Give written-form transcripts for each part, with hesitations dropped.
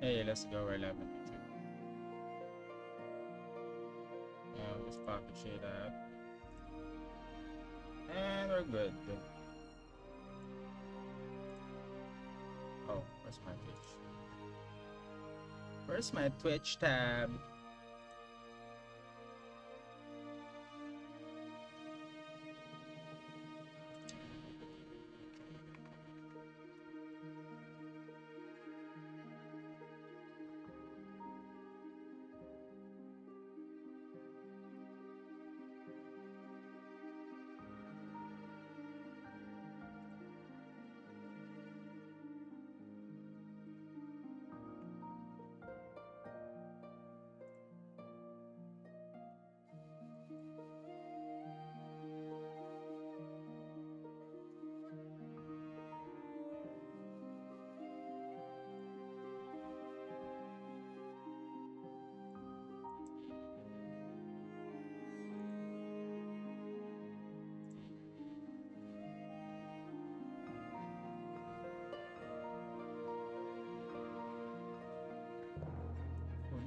Hey, let's go. We're 11 YouTube. And let's pop the shade out. And we're good. Oh, where's my Twitch? Where's my Twitch tab?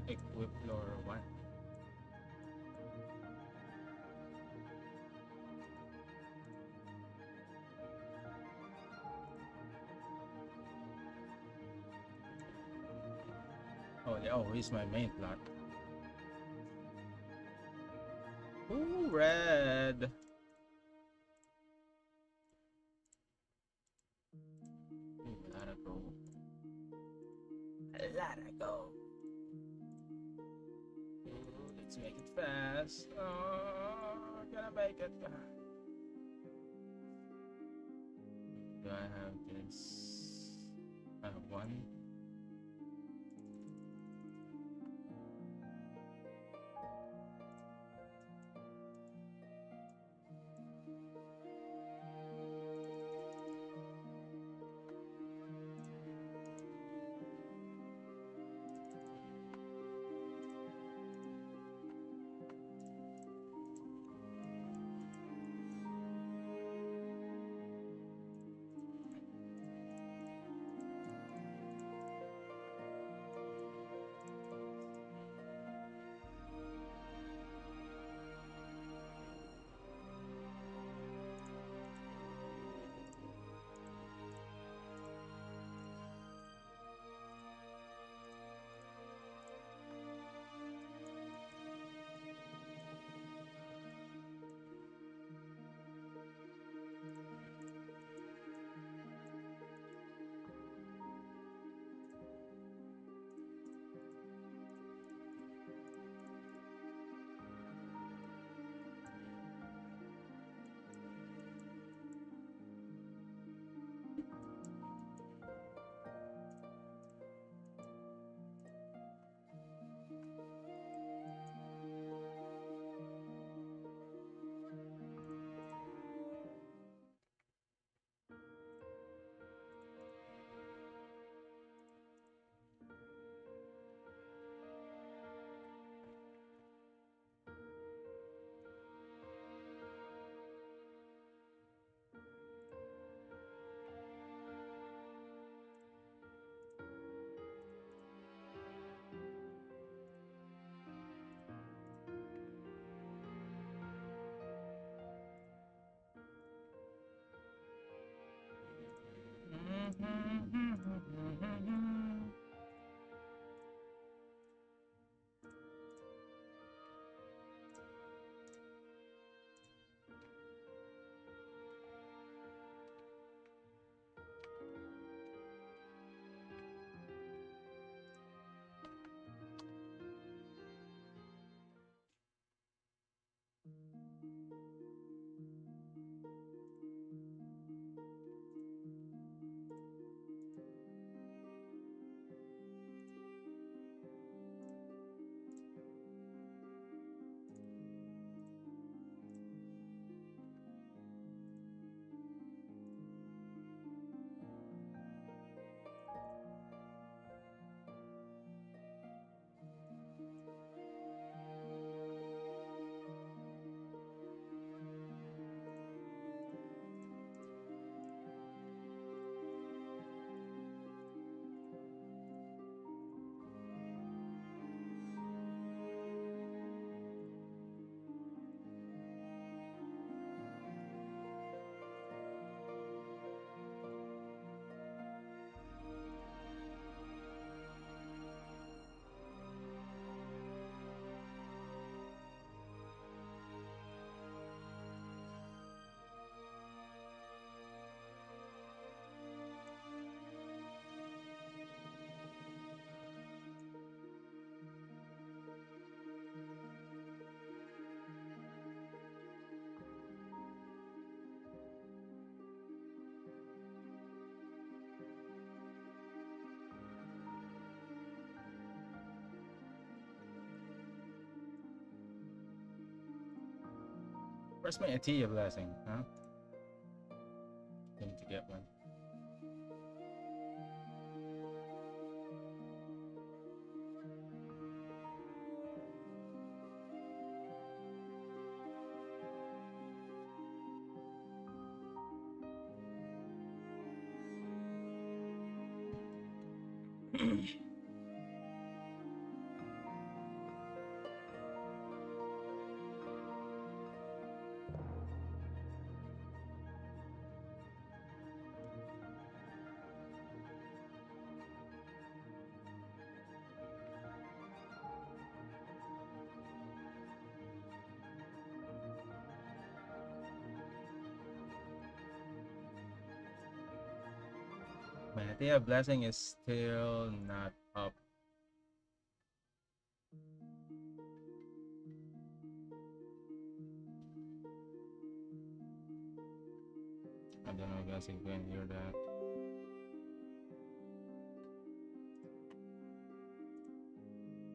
Equip floor 1. Oh, yeah. Oh, here's my main plot. Ooh, red. Ooh, let it go. Let it go. Ooh, let's make it fast. Oh, gonna make it. Do I have this? I have one. Where's my Atia blessing, huh? Need to get one. My Atia blessing is still not up. I don't know, guys, if you can hear that.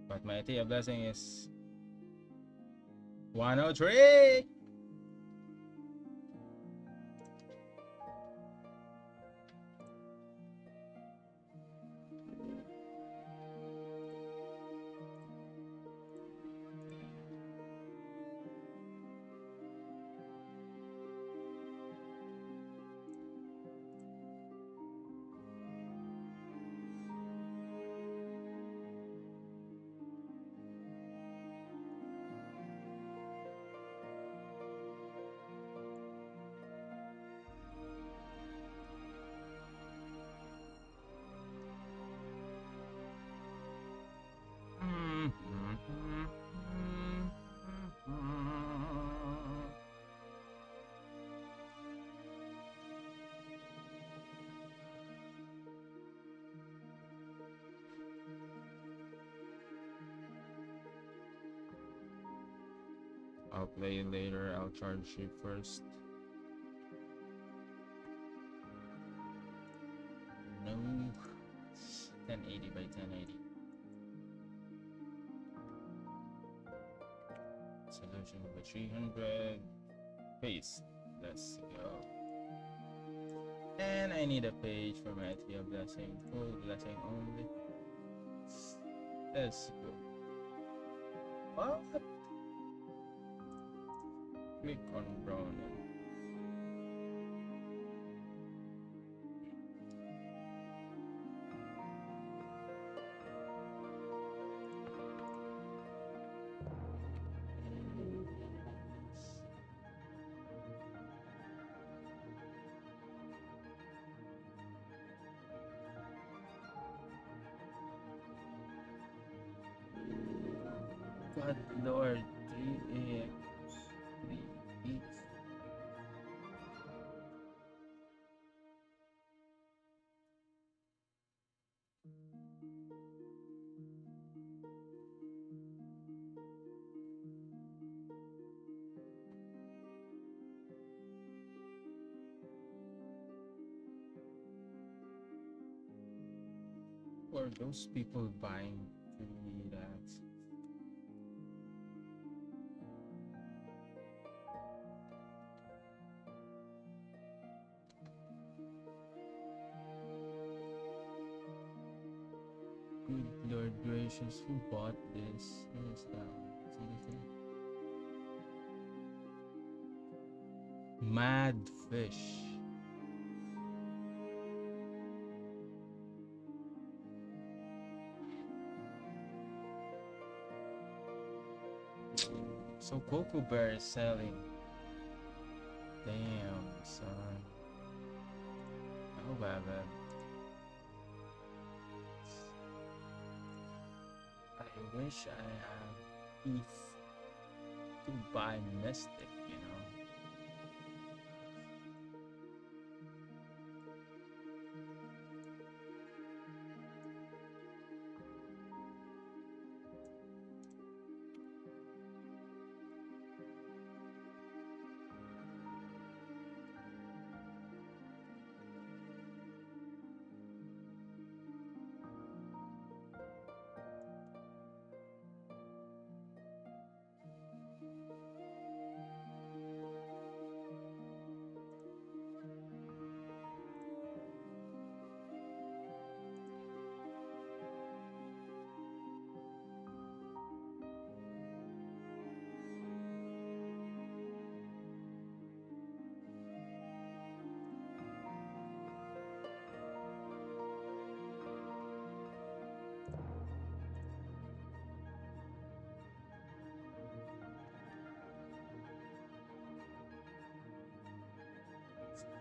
But my Atia blessing is 103. I'll play it later. I'll charge you first. No. 1080 by 1080. Solution over 300. Paste. Let's go. And I need a page for my Atia blessing. Full blessing only. Let's go. What? Click on Brown. God Lord, 3AX, 3 Who are those people buying 3AX? Good Lord gracious, who bought this? What is that? Mad fish. So Cocoa Bear is selling. Damn, son. How bad that? I wish I had ETH to buy Mystic, you know.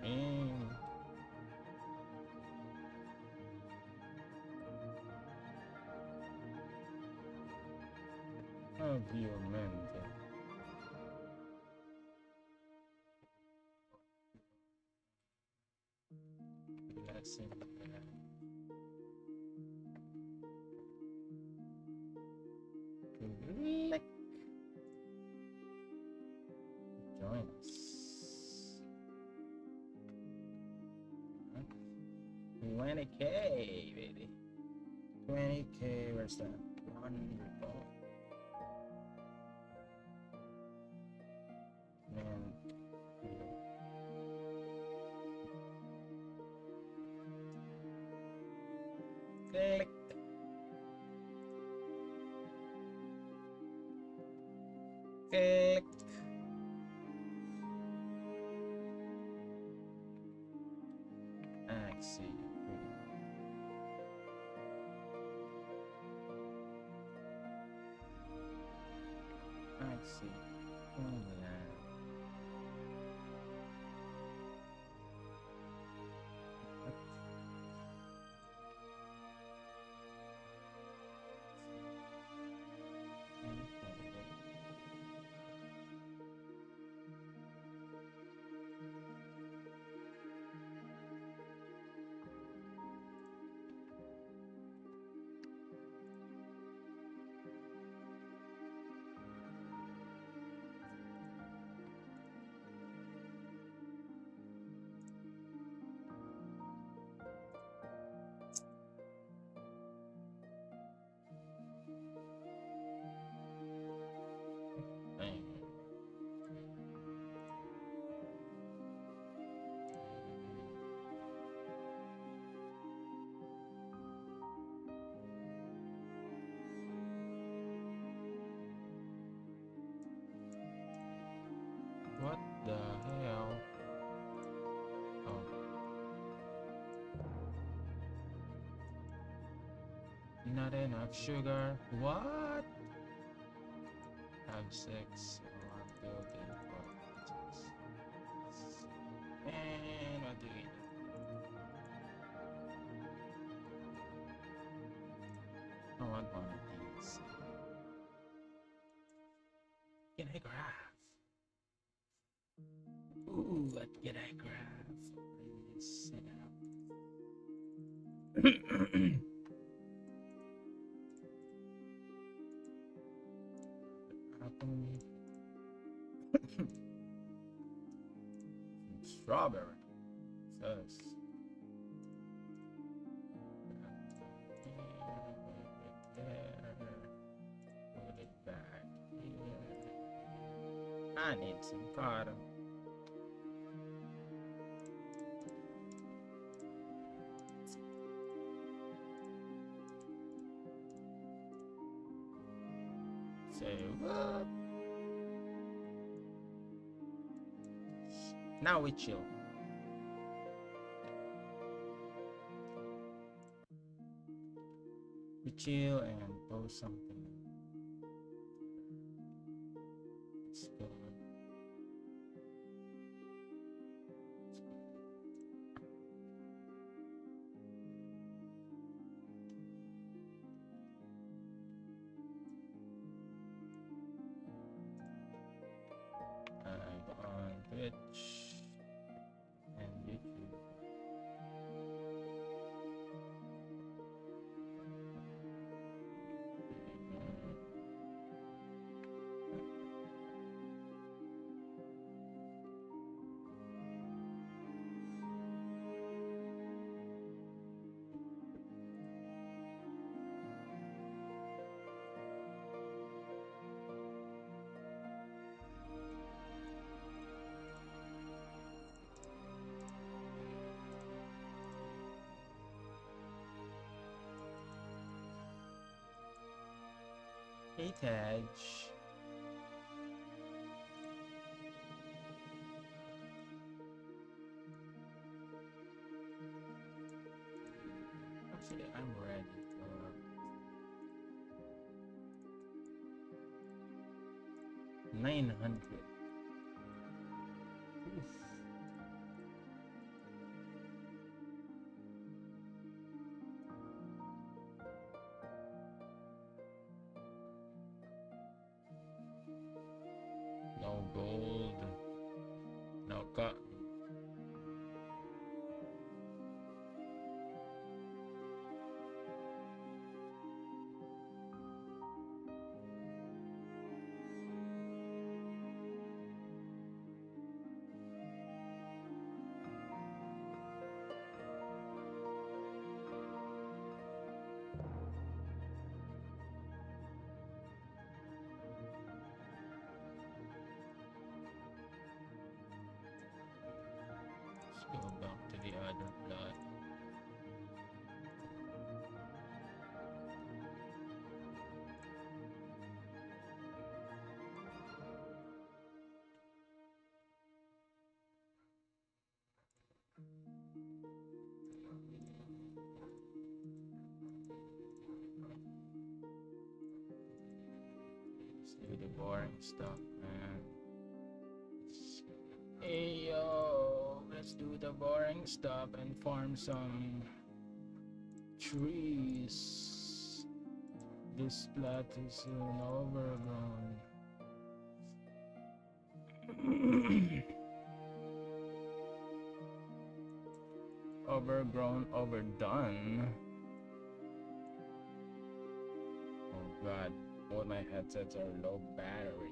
And obviamente. Lesson. Click. Join us. 20K, baby. 20K, where's that? Wonderful. Man. Click. Click. Axie. Axie. HomeLand. Dang. What the hell? Oh. Not enough sugar. What? Have sex on building politics. And what do we do? I want one of these. Can I grab? Ooh, what can I grab? Please sit up. Strawberry. Sus. Put it back here. I need some cotton. Say what? Now we chill. We chill and post something. Let's go. I'm on Twitch and YouTube. Hey Taj. Actually, I'm ready for 900. Oof. gold. No cotton. Go back to the other plot. Let's do the boring stuff, man. Hey yo, let's do the boring stuff and farm some trees. This plot is soon overgrown. Overgrown, overdone. Oh god, both my headsets are low battery.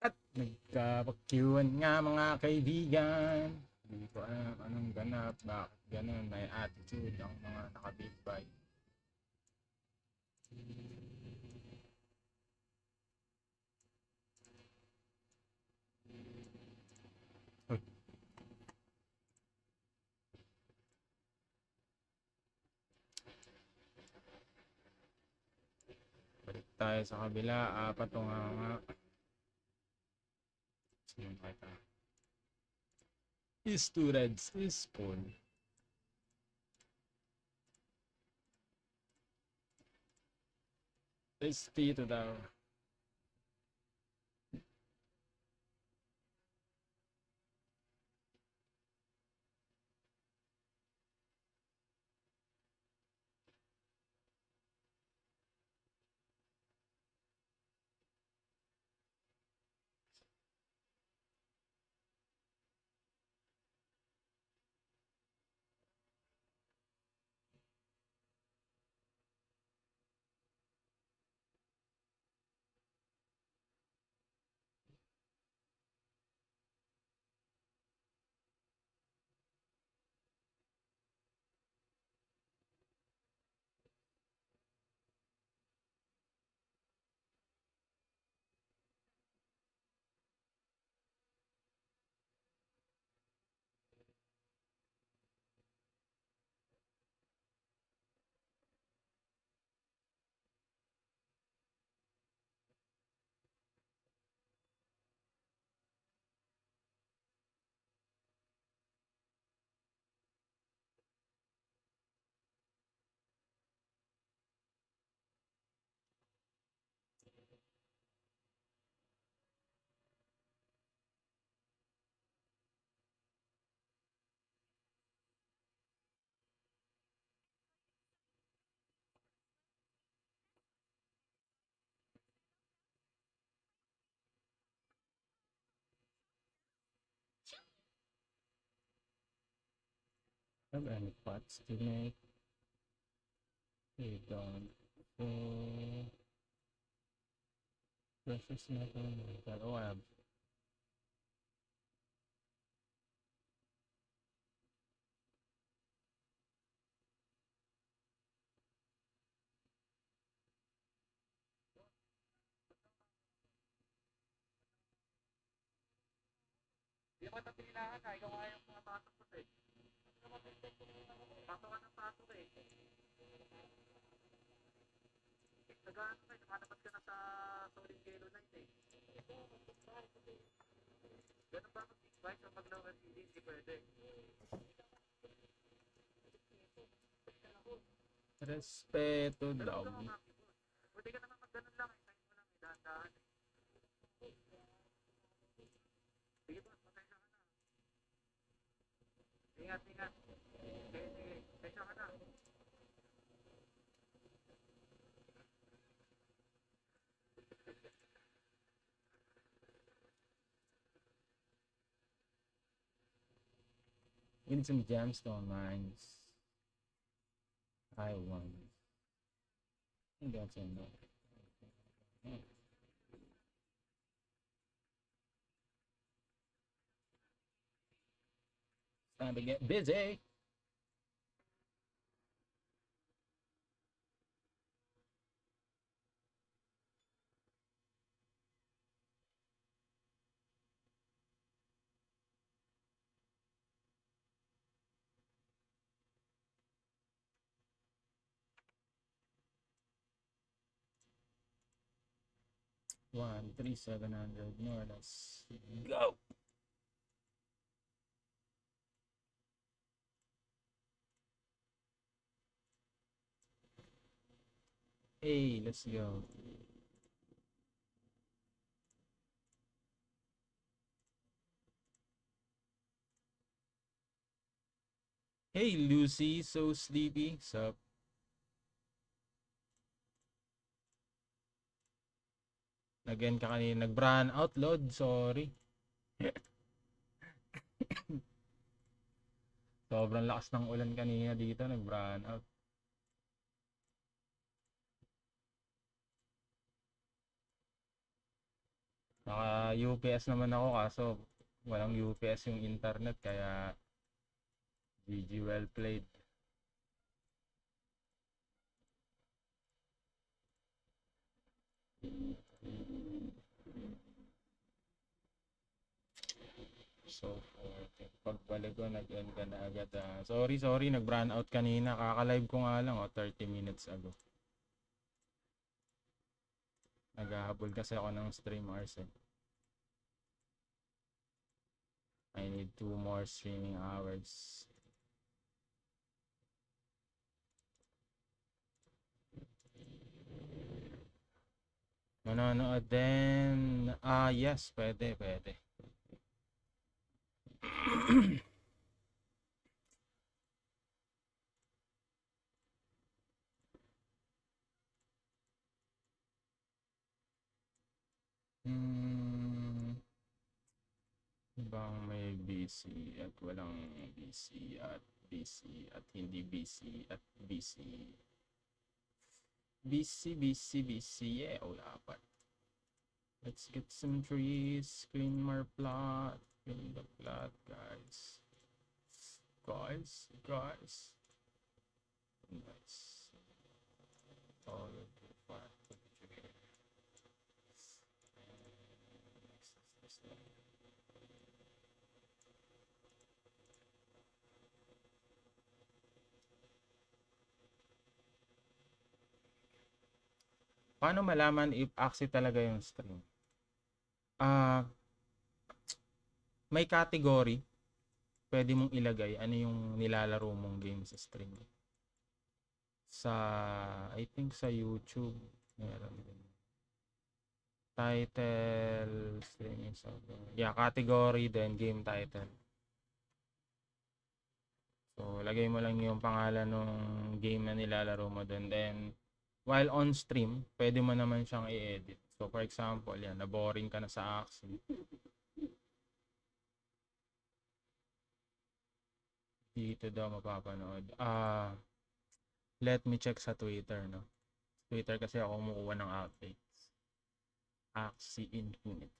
At nagkapakyuan nga mga kaibigan. Hindi ko alam anong ganap, bakit ganun, may attitude ang mga naka-big bike. Balik tayo sa kabila, apat nga. Sino kita? Students is full. Dito daw. Have any pots to make? We don't. Precious metal. Oh, I have. Respeto daw. We need some gemstone mines. I want. Hindi ako sino. It's time to get busy. One, 3,700 more. Let's go. Hey, let's go. Hey, Lucy, so sleepy. Sup? Again ka kanina. Nag-brand out, Lord. Sorry. Sobrang lakas ng ulan kanina dito. Nag-brand out. Naka UPS naman ako kaso walang UPS yung internet kaya GG well played. So, pagbalik ko nag-end ka na agad. Sorry, nag-brand out kanina. Kaka-live ko nga lang 30 minutes ago. Naghahabol kasi ako ng stream hours eh. I need 2 more streaming hours. Manonood din. Yes, pwede. Bang may busy at walang busy at busy at hindi busy at busy. Busy. Yeah, wala pa. Let's get some trees, clean my plot, clean the plot, guys. Guys. Nice. All of the part. Paano malaman if Axie talaga yung stream? May category pwede mong ilagay ano yung nilalaro mong game sa stream. I think sa YouTube meron din. Title, streaming software. Yeah, category then game title. So, lagay mo lang yung pangalan ng game na nilalaro mo dun. Then, while on stream, pwede mo naman siyang i-edit. So, for example, yan, na-boring ka na sa Axie. Dito daw mapapanood. Let me check sa Twitter, no? Twitter kasi ako kumukuha ng updates. Axie Infinity.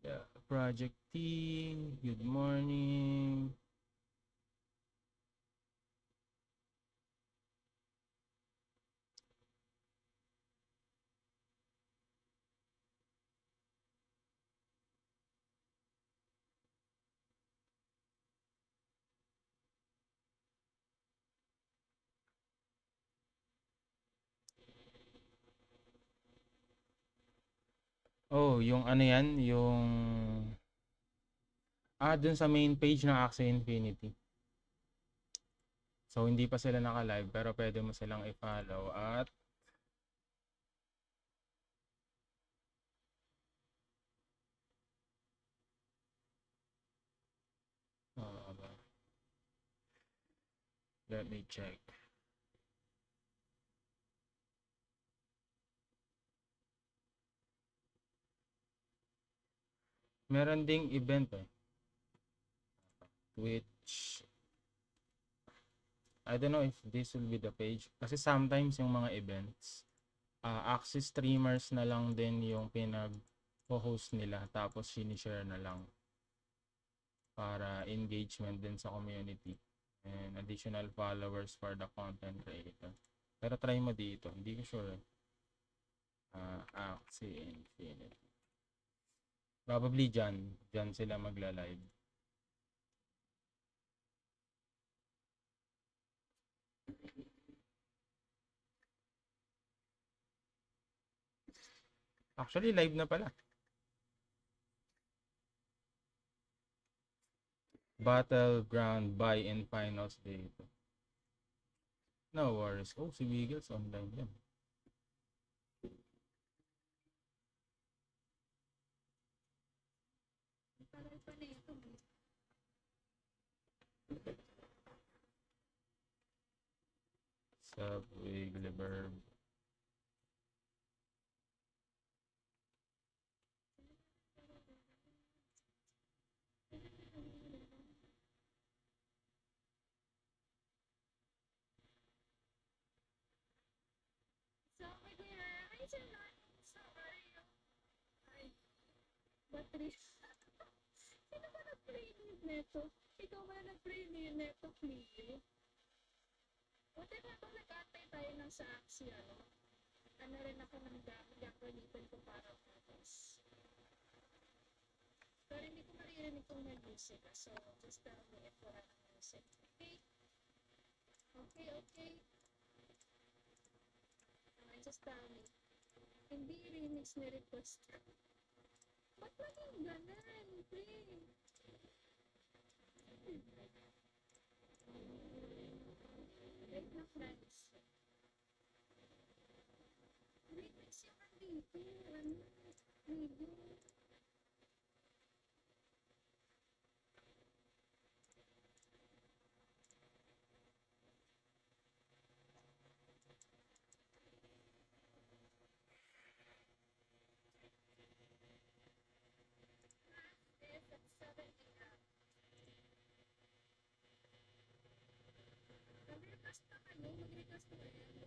Yeah, Project Team, good morning. Oh, yung ano yan, yung dun sa main page ng Axie Infinity. So, hindi pa sila naka-live pero pwede mo silang i-follow at let me check. Meron ding event which I don't know if this will be the page kasi sometimes yung mga events Axie streamers na lang din yung pinag-host nila tapos sinishare na lang para engagement din sa community and additional followers for the content creator. Pero try mo dito, hindi ko sure. Axie Infinity. Probably dyan sila magla-live. Actually, live na pala. Battleground buy-in finals dito. No worries. Oh, si Wiggles online yan. Sub Wiggleberg. Sino ba nag-pre-leave neto? Ikaw ba nag-pre-leave neto, please? Buti na ito nag-antay tayo ng sa Axie, ano rin ako ng gagawin ko para focus. Pero hindi ko maririnig kung may music, so just tell me if wala ng music. Okay? Okay. Just tell me. Hindi remix na request. Ba't naging ganun, pre? Wait na, friends. Remix yung andito. Ano? Video. Yes, at 7 a.m. Mag-request pa kayo. Mag-request pa kayo.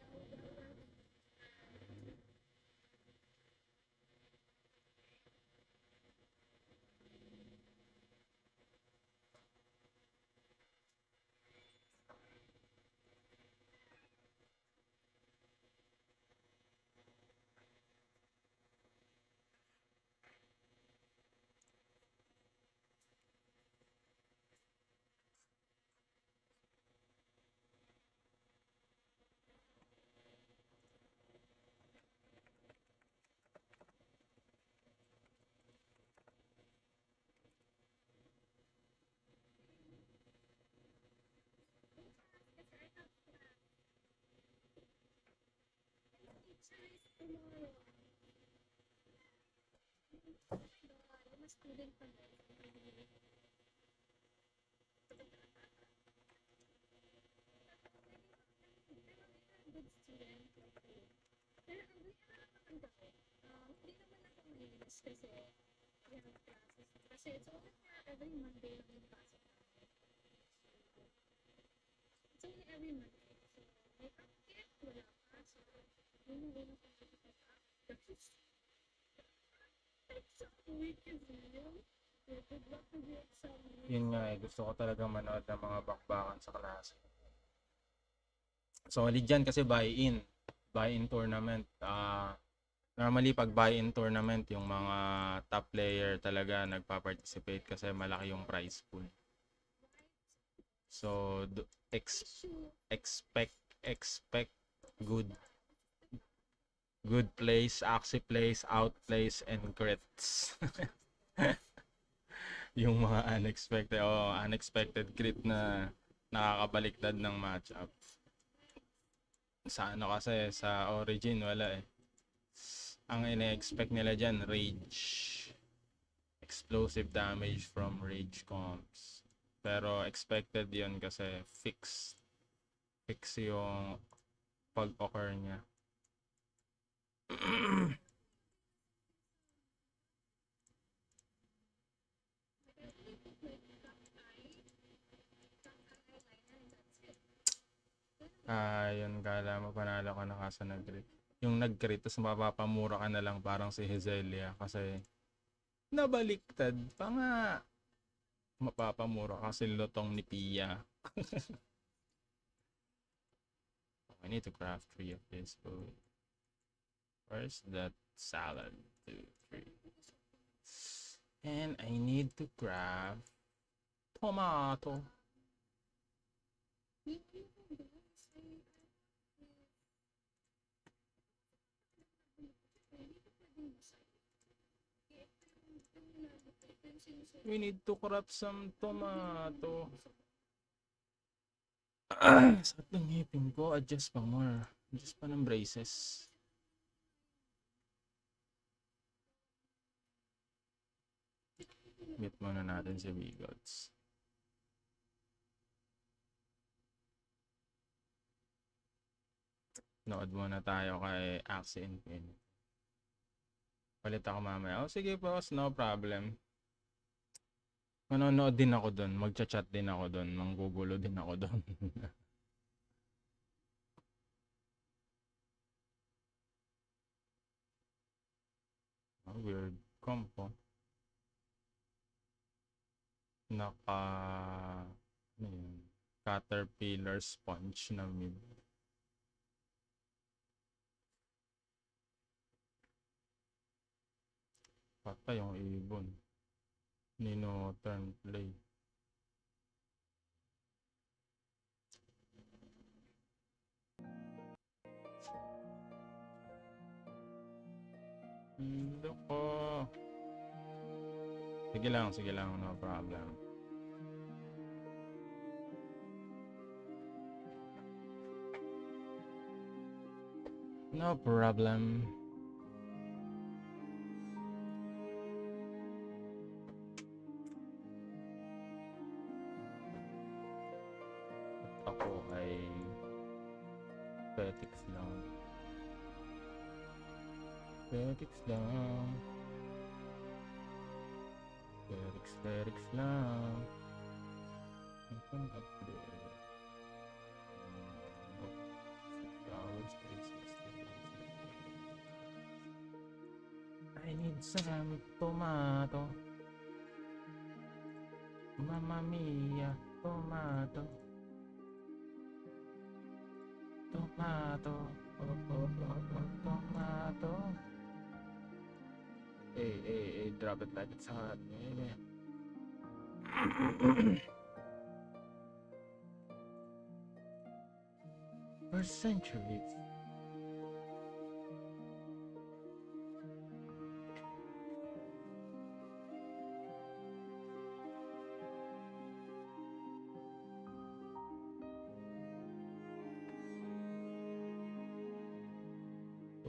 Teacher is tomorrow. Oh my God, I'm a student pa rin. Good student. Pero ang ganyan na naman ako. Hindi naman ako mailis kasi we have classes. Kasi it's only for every Monday lang yung pasok namin. It's only every Monday. So, may update, wala pa. So, yun yung unang pag-update. Exam week is real. Good luck with the exam week. Yun nga eh, gusto ko talaga manood ng mga bakbakan sa klase. Solid dyan kasi buy-in. Buy-in tournament. Normally pag buy-in tournament, yung mga top player talaga nagpa-participate kasi malaki yung prize pool. So, expect good plays, Axie plays, out plays, and crits. Yung mga unexpected crit na nakakabaliktad ng matchup. Sa ano kasi, sa Origin wala eh. Ang ine-expect nila dyan, rage. Explosive damage from rage comps. Pero expected yon kasi fix yung pag-occur niya. Yun, kala mo panalo ka na kasi nag-crit. Yung nag-crit, tapos mapapamura ka na lang parang si Hezelia kasi nabaliktad pa nga. Mapapamura kasi lutong ni Pia. I need to craft 3 of this food. Where's that salad? 2, 3. And I need to craft tomato. We need to craft some tomato. Sakit ng ngipin ko. Adjust pa more. Adjust pa ng braces. Meet muna natin si May Goddess. Nood muna tayo kay Axie Infinity. Palit ako mamaya. Sige boss, no problem. Manonood din ako doon. Magchat-chat din ako doon. Manggugulo din ako doon. Weird compo. Naka ano yun? Caterpillar sponge na mid. Patay yung ibon. Nino turn play. Loko. Sige lang, no problem. No problem. Ako ay aesthetics lang. Aesthetics lang. Aesthetics lang. Open up there. 6 hours, 360. I need some tomato. Mamma mia, tomato. Tomato. Tomato. Hey, drop it like it's hot. Yeah. For centuries.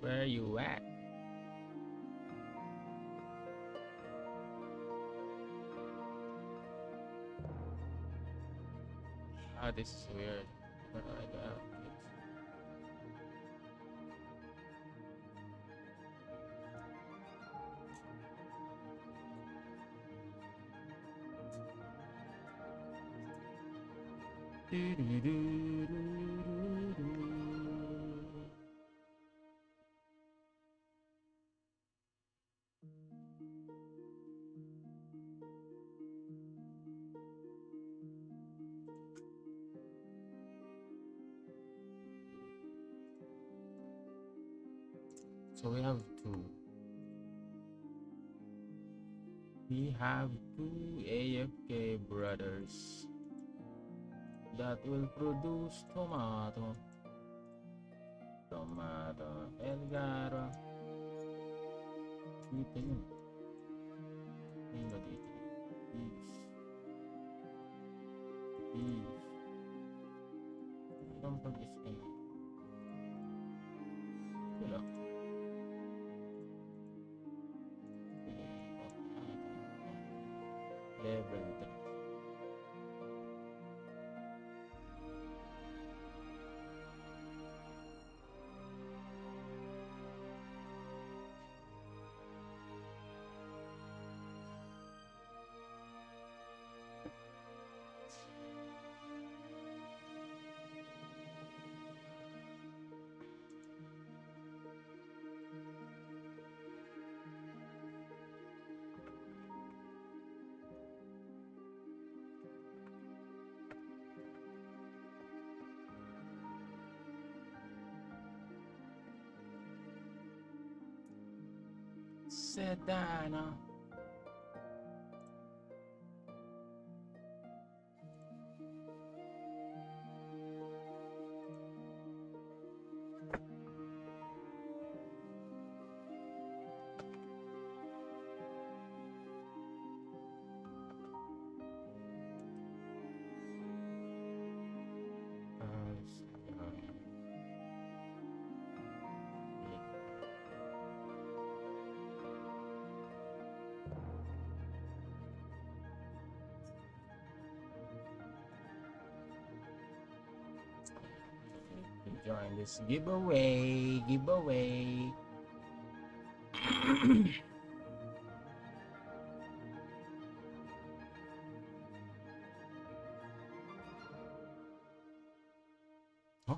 Where you at? Ah, this is weird. So we have two. We have two AFK brothers that will produce tomato. Tomato, Elgaro. Dito yun. Ayun ba dito? Beef. Anong pag-scan? Wala. Level 3. Sedano. Join this giveaway. Huh?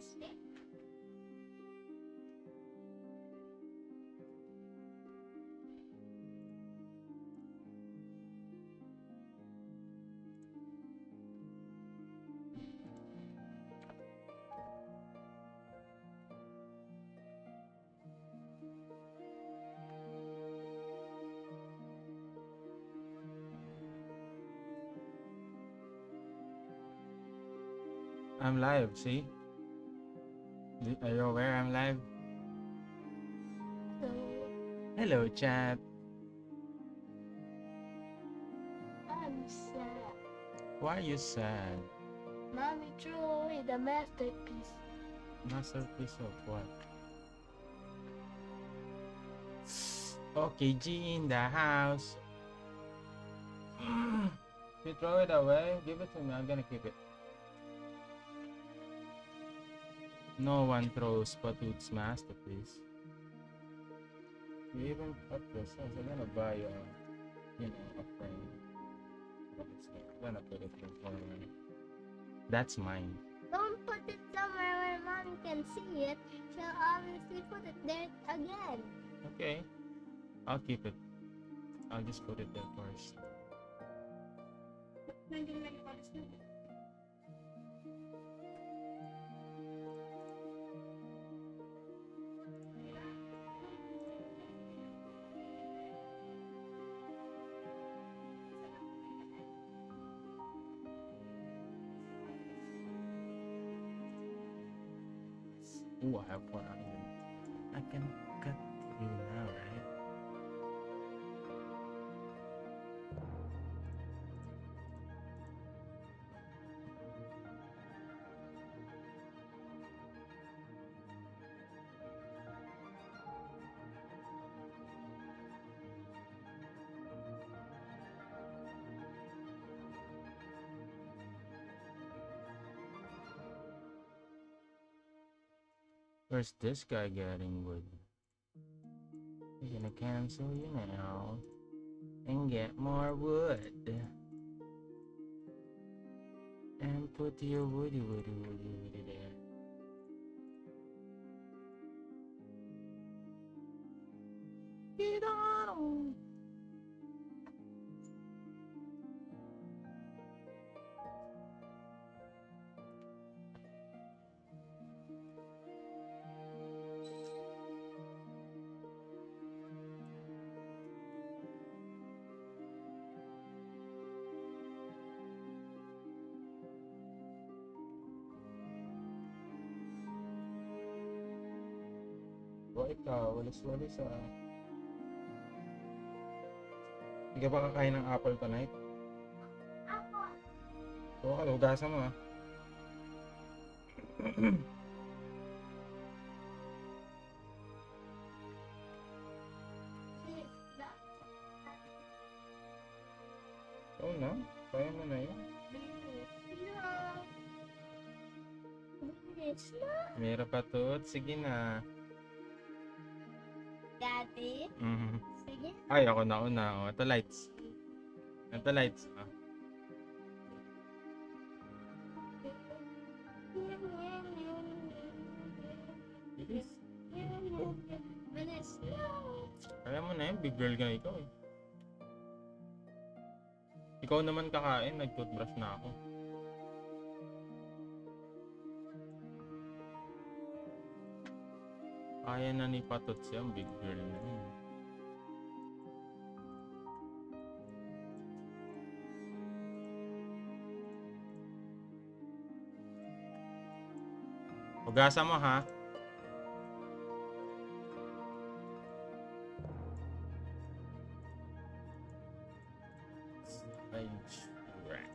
stick. I'm live, see? Are you aware I'm live? So, Hello, chat. I'm sad. Why are you sad? Mommy threw away the masterpiece. Masterpiece of what? Okay, G in the house. You throw it away? Give it to me. I'm gonna keep it. No one throws Patut's masterpiece. You even cut this. I'm gonna buy a frame. I'm gonna put it in corner. That's mine. Don't put it somewhere where Mommy can see it. She'll obviously put it there again. Okay. I'll keep it. I'll just put it there first. Ooh, I have 100. I can cut you now, right? Where's this guy getting wood? We're gonna cancel you now and get more wood. And put your woody there. Get on! O ikaw, walis-walis ah. Hindi ka ba kakain ng apple tonight? Apple. Oo ka, hugasan mo ah. Oo na, kaya mo na yun. Meron pa to, sige na. Daddy? Mhm. Sige. Ay, ako na una. Oh, ito lights. Ito lights. Ah. Bilis. Bilis. Kaya mo na yun, big girl ka na ikaw eh. Ikaw naman kakain, nag-toothbrush na ako. Kaya na ni Patot siya, big girl na yun. Hugasan mo ha. Ay, rat.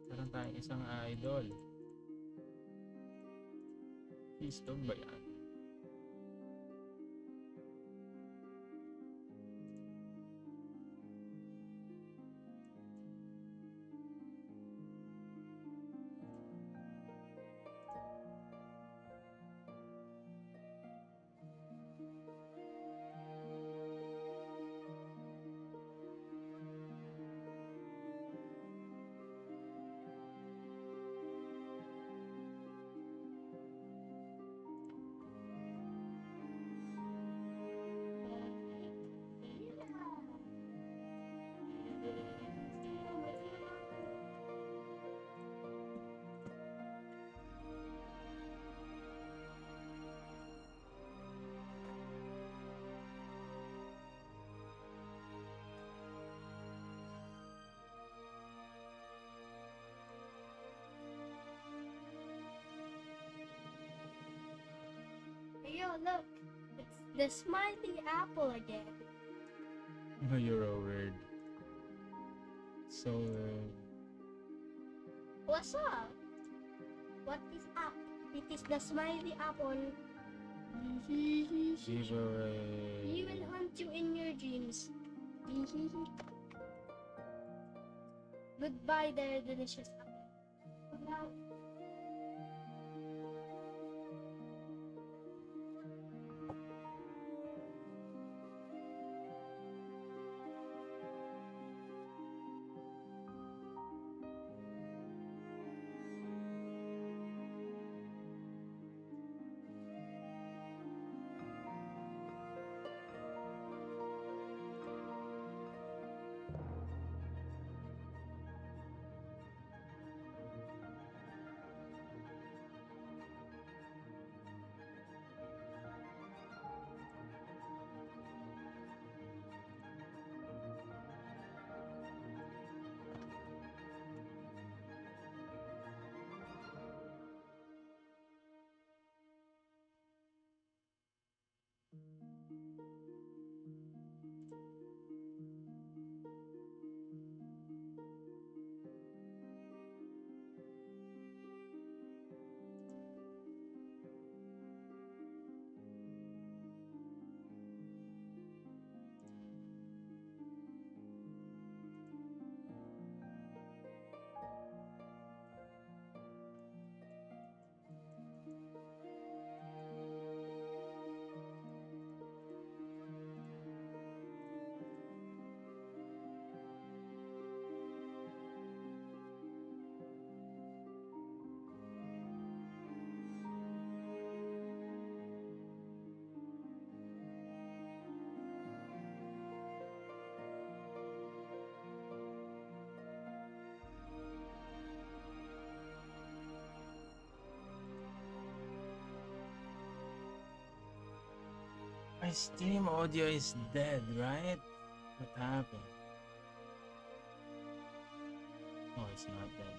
Meron tayong isang idol. Peace dog ba yan? look. It's the smiley apple again. You're a weird. So weird. What's up? What is up? It is the smiley apple. Giveaway. He will haunt you in your dreams. Goodbye there, delicious apple. My stream audio is dead, right? What happened? Oh, it's not dead.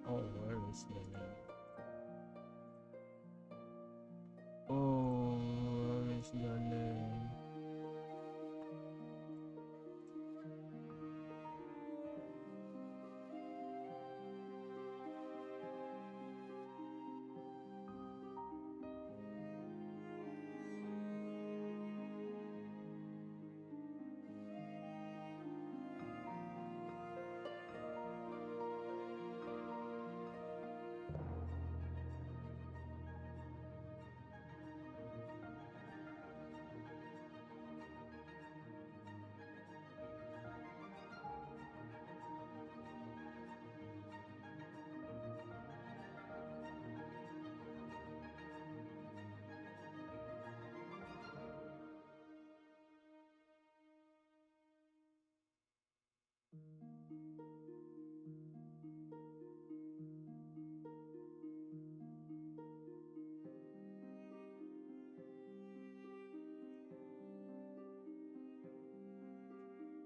Oh, where is the link? Oh, where is the link?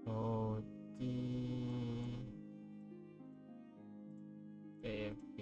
Oh, the AFK.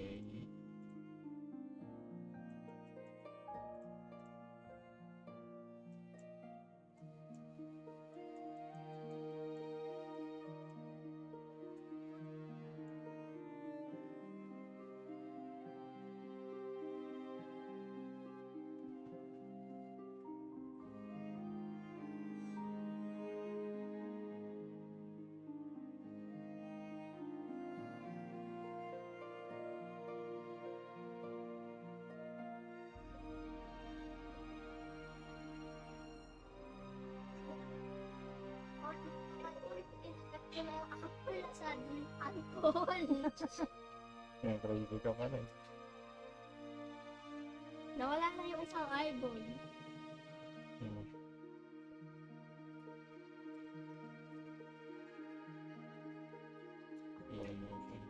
Sa alcohol. Crazy ka pa rin. Nawala na yung isang eyeball. Ayan, okay.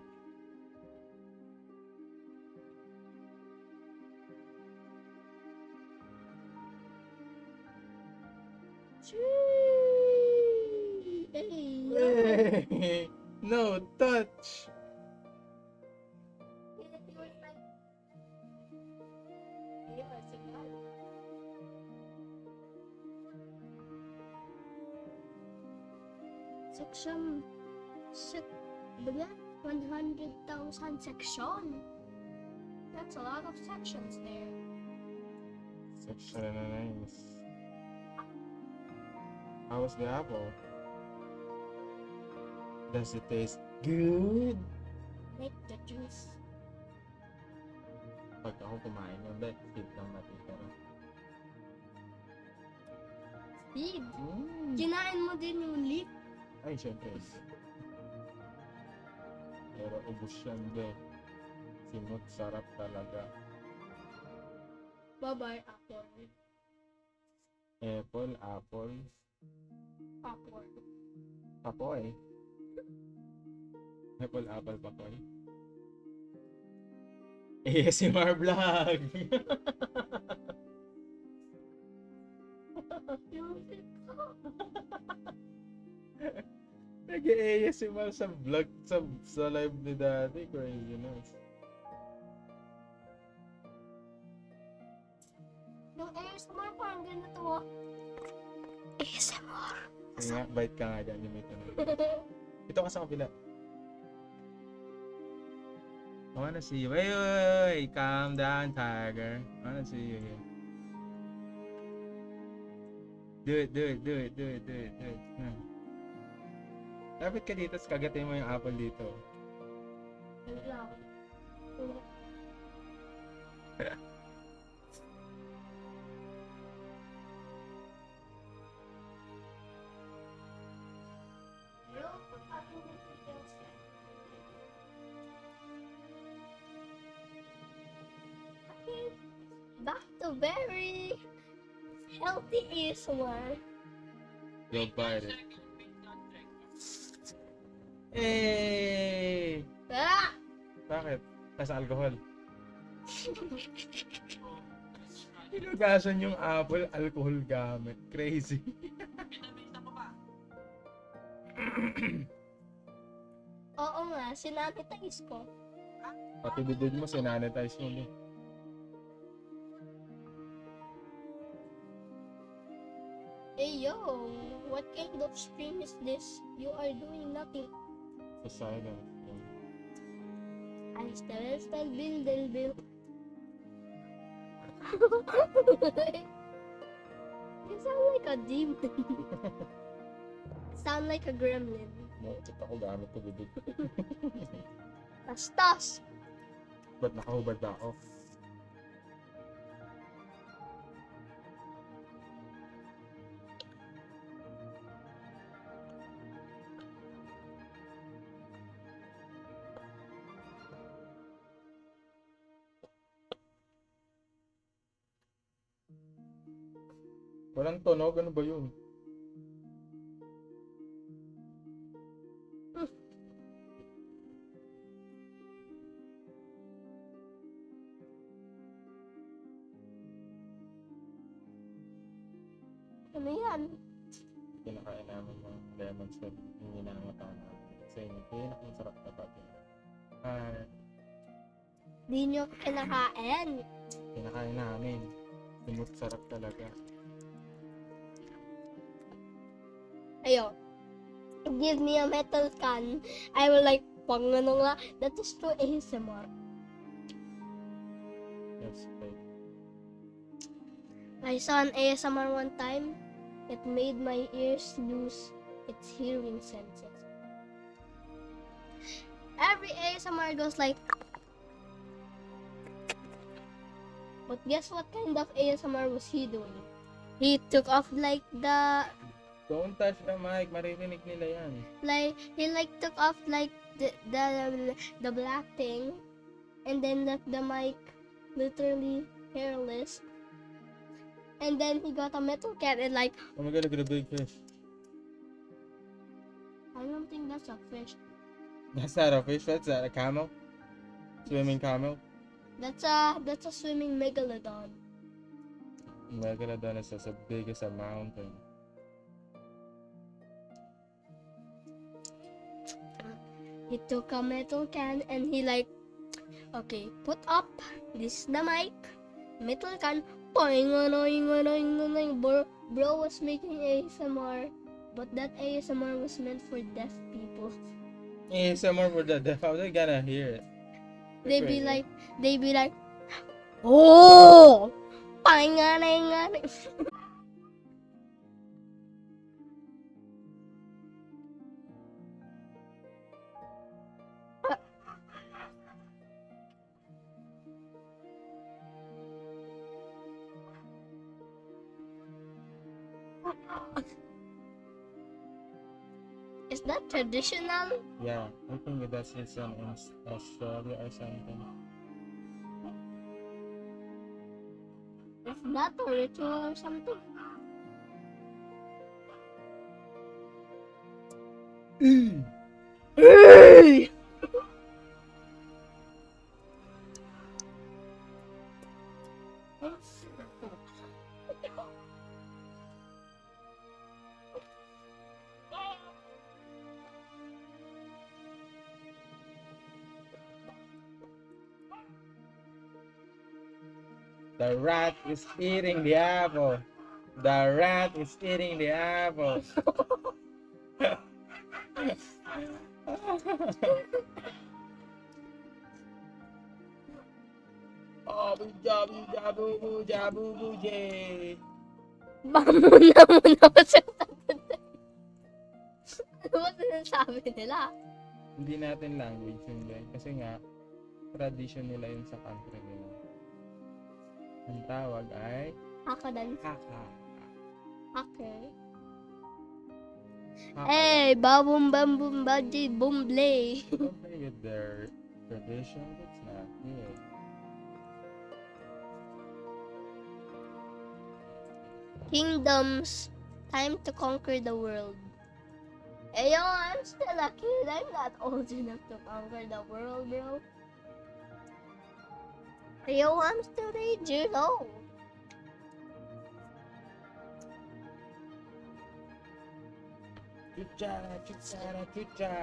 Hey, yo. Hey, no touch. Section, blah, 100,000 section. That's a lot of sections there. Section na nice. How was the apple? Does it taste good? Like the juice. Pag ako kumain ng bet, feed lang natitira. Seed. Mm. Kinain mo din yung leaf. Ay, syempre. Pero ubus yan, bet. Simot, sarap talaga. Bye-bye, apple. Apple, apple, Apple. papoy. Apple, apple, papoy. ASMR vlog! Nag-ASMR sa vlog, sa live ni Daddy. Craziness. Yung ASMR parang ganito ah. ASMR. Sige nga, bite ka nga dyan. Yung may tanong. Ito ka sa kabila. I wanna see you. Wait. Calm down, tiger. I wanna see you here. Do it. Lapit ka dito, kagatin mo yung apple dito. Wala. Back to very healthy ASMR. You'll bite it. Hey! Ah! Bakit? Nasa alcohol. Hinugasan yung apple, alcohol gamit. Crazy. Oo nga, sinanitize ko. Pati bibig mo, sinanitize mo din. Hey yo, what kind of stream is this? You are doing nothing. Sa silent. I still bill. You sound like a demon. Sound like a gremlin. Nakikita ko gamit ko bibig. Tastas! Ba't nakahubad ba ako? Walang tunog, ano ba yun? Ano yan? Kinakain namin yung lemon soup, yung ninangata namin. Kasi yun yung sarap na pati. Di nyo kinakain. Kinakain namin. Simot, sarap talaga. Ayo. Give me a metal can. I will like, pang ano nga. That is true ASMR. Yes, right. I saw an ASMR one time. It made my ears lose its hearing senses. Every ASMR goes like. But guess what kind of ASMR was he doing? He took off like the Don't touch the mic, maririnig nila yan. he took off like the black thing, and then left the mic literally hairless. And then he got a metal can and like, Oh my god, look at the big fish. I don't think that's a fish. That's not a fish, that's a camel. Swimming camel. That's a swimming megalodon. Megalodon is as big as a mountain. He took a metal can and he like, okay, put up. This is the mic. Metal can. Boing, oing, oing, oing. Bro was making ASMR, but that ASMR was meant for deaf people. ASMR for the deaf. How they gonna hear it? They be like, oh, boing, oing, oing. Is that traditional? Yeah, I think that's it's in Australia or something. Is that a ritual or something? Hey! The rat is eating the apple. The rat is eating the apple. Oh, jabu jabu jabu jay. Muna ko siya. Ano ba sinasabi nila? Hindi natin language yun guys. Kasi nga, tradition nila yun sa country nila. Ang tawag ay Hakadan. haka. Okay. Haka. Hey, babum bambum baji bumble. Don't play with their tradition. That's not good. Kingdoms, time to conquer the world. Ayo, I'm still a kid. I'm not old enough to conquer the world, bro. Ayo, I'm still 8 years old. Chucha, chucha, chucha,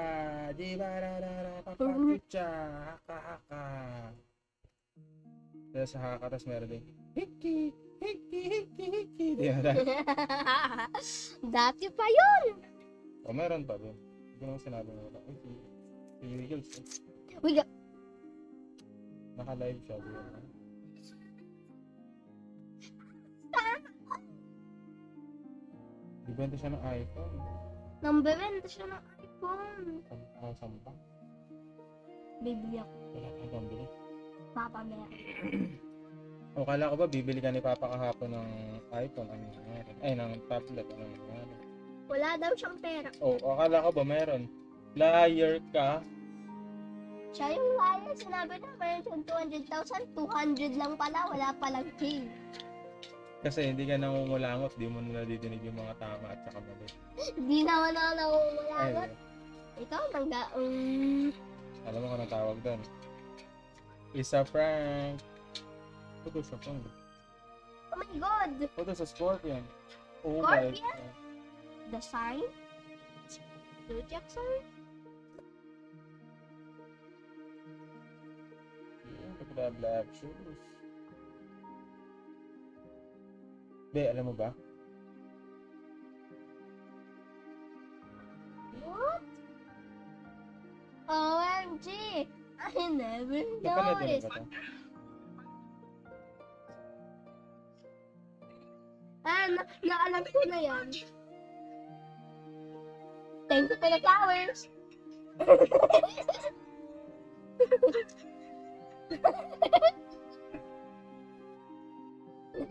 dibarara, papa, chucha, haka, haka. Kaya sa haka, tapos meron din, hiki, hiki, hiki, hiki. Di ba? Dati pa yun. O, meron pa din. Hindi ko naman sinabi mo. Ay, si Wiggles. We got... Naka-live siya. Di ba? Ibenta siya ng iPhone. Nambebenta siya ng iPhone. Ang sampa. Bibili ako. Wala kang pambili. Papa meron. O, kala ko ba bibili ka ni Papa kahapon ng iPhone? Ano nangyari? Ay, ng tablet. Ano nangyari? Wala daw siyang pera. O, akala ko ba meron? Liar ka? Siya yung liar. Sinabi na mayroon siyang 200,000. 200 lang pala. Wala palang king. Kasi hindi ka nangungulangot, di mo na nadidinig yung mga tama at saka mali. Hindi naman ako Ay, nakumulagot. Ikaw alam mo kung anong tawag doon? Isa prank. Ito sa prank. Oh my god! Ito sa Scorpion. Oh Scorpion? The sign? Zodiac sign? Look at that black shoes. Be, alam mo ba? What? OMG! I never Napanood mo na noticed. ba ito? Naalam ko na yan. Thank you for the flowers.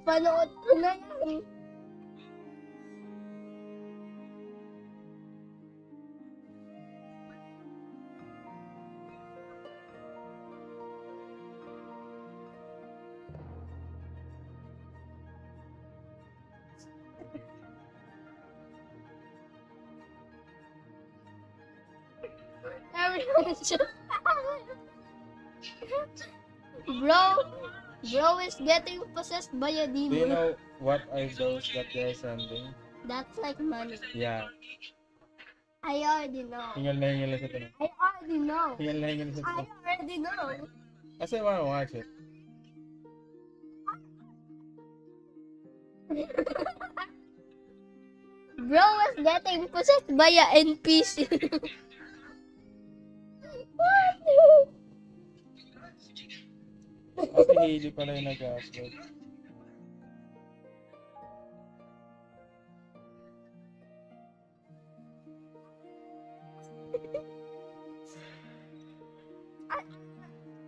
Panood ko na yan. Everyone's just... Bro is getting possessed by a Do you demon. know what are those that they're sending? That's like money. Yeah. I already know. Hingal na sa tanong. I already know. Hingal na sa I tanong. already know. Kasi I wanna watch it. Bro was getting possessed by a NPC. What? Kasi Hailey pala yung nag-upload.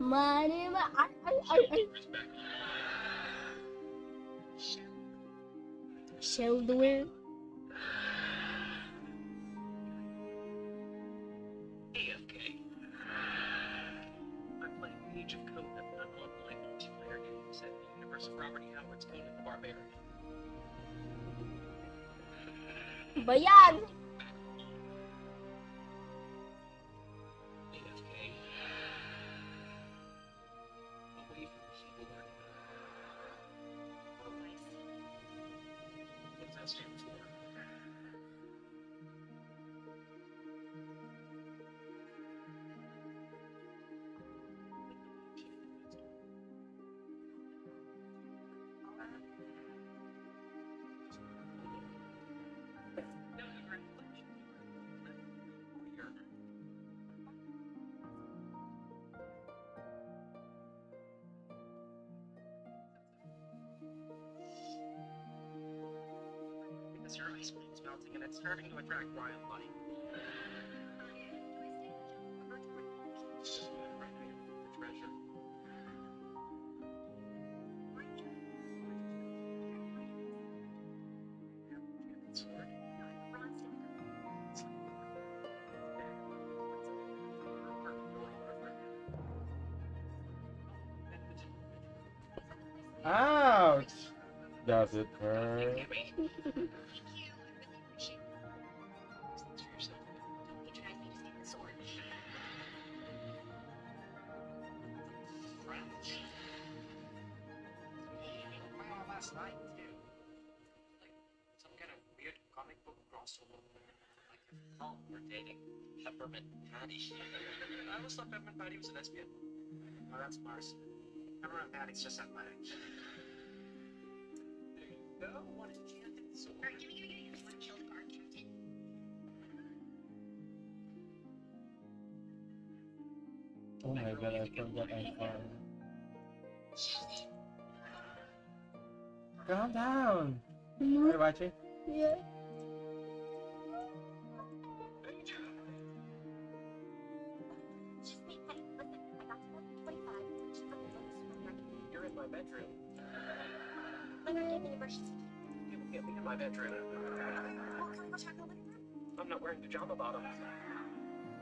Money, Sheldon. AFK. I'm playing Age of Conan, an online multiplayer game set in the universe of Robert E. Howard's Conan the Barbarian. Bayan. AFK. Away from the keyboard. Oh, nice. What does that stand for? Because your ice cream's melting and it's starting to attract wildlife. Right now you're looking for treasure. Sword. Ouch! Does it hurt? Last night too. Like some kind of weird comic book crossover. Like if Paul were dating Peppermint Patty. I always thought Peppermint Patty was a lesbian. Oh, that's Mars. Peppermint Patty's just athletic. There you go. One enchanted sword. Alright, give me. You want to kill the guard captain? Oh my god, I forgot I'm far. Calm down! Are you watching? Yeah. Just me. Hey, listen. I got to 25. Just put the bonus on my You're in my bedroom. I'm gonna give me emergency. Get me in my bedroom. Well, can we go check the living room? I'm not wearing pajama bottoms.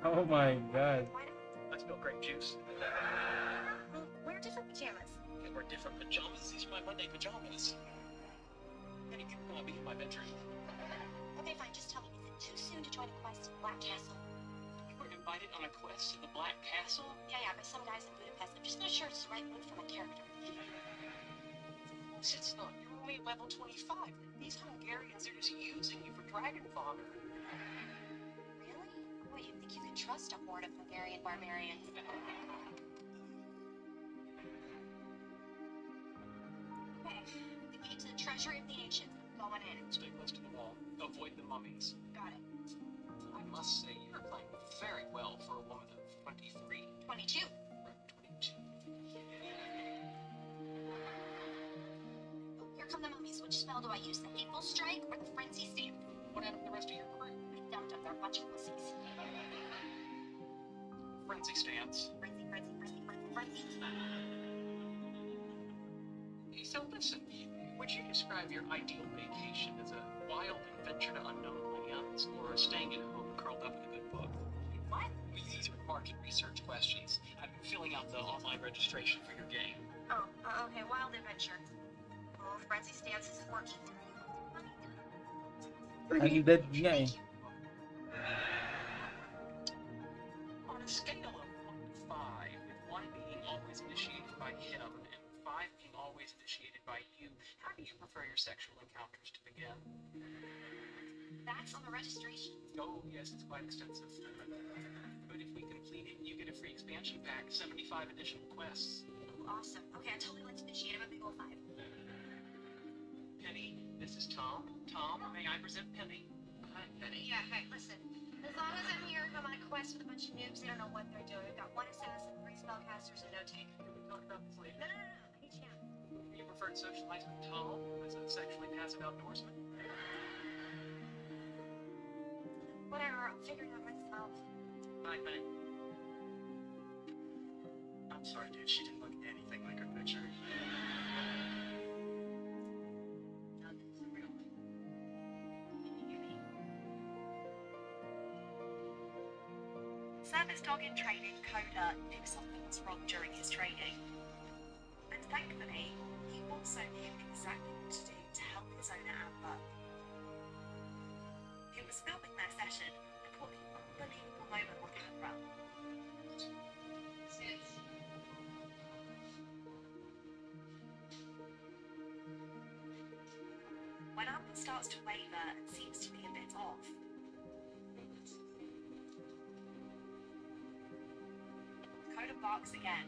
Oh my god. Why not? I spill grape juice. Well, wear different pajamas. And we're different pajamas. These are my Monday pajamas. Any people gonna be in my bedroom? Okay, fine. Just tell me, is it too soon to join a quest in Black Castle? You were invited on a quest to the Black Castle? Yeah, by some guys in Budapest. I'm just not sure it's the right move for my character. It's not. You're only level 25. These Hungarians are just using you for dragon fodder. Really? Boy, you'd think you could trust a horde of Hungarian barbarians. Okay, the gate to the treasury of the ancients. Going in. Stay close to the wall. Avoid the mummies. Got it. I must say, you're playing very well for a woman of 23. 22. Or 22. Oh, here come the mummies. Which spell do I use? The Hateful Strike or the Frenzy Stamp? What happened to the rest of your crew? I dumped them. They're a bunch of pussies. Frenzy stance. Frenzy, frenzy, frenzy, frenzy, frenzy. So listen, would you describe your ideal vacation as a wild adventure to unknown lands, or staying at home curled up in a good book? What? These are market research questions. I'm filling out the online registration for your game. Oh, okay. Wild adventure. Oh, Frenzy Stance isn't working. Ang dead nga eh. On a scale of 1 to 5, with 1 being always initiated by him and 5 being always initiated by you, how do you prefer your sexual encounters to begin? That's on the registration. Oh, yes, it's quite extensive. But if we complete it, you get a free expansion pack, 75 additional quests. Ooh, awesome. Okay, I totally like to initiate. I'm a big old 5. Penny, this is Tom. Tom, may I present Penny? Hi, Penny. Yeah, hey, listen. As long as I'm here on my quest with a bunch of noobs, they don't know what they're doing. I've got 1 assassin, 3 spellcasters, and no tank. Can we talk about this later? No, no, no, no. I need you now. You prefer to socialize with Tom as a sexually passive outdoorsman? Whatever, I'm figuring out myself. Hi, Penny. I'm sorry, dude. She didn't look anything like her picture. No, this is real. Can you hear me? Service dog in training, Coda, knew something was wrong during his training. And thankfully, he also knew exactly what to do to help his owner Amber. He was filming their session and caught the unbelievable moment on camera. When Amber starts to waver and seems to be a bit off, Coda barks again.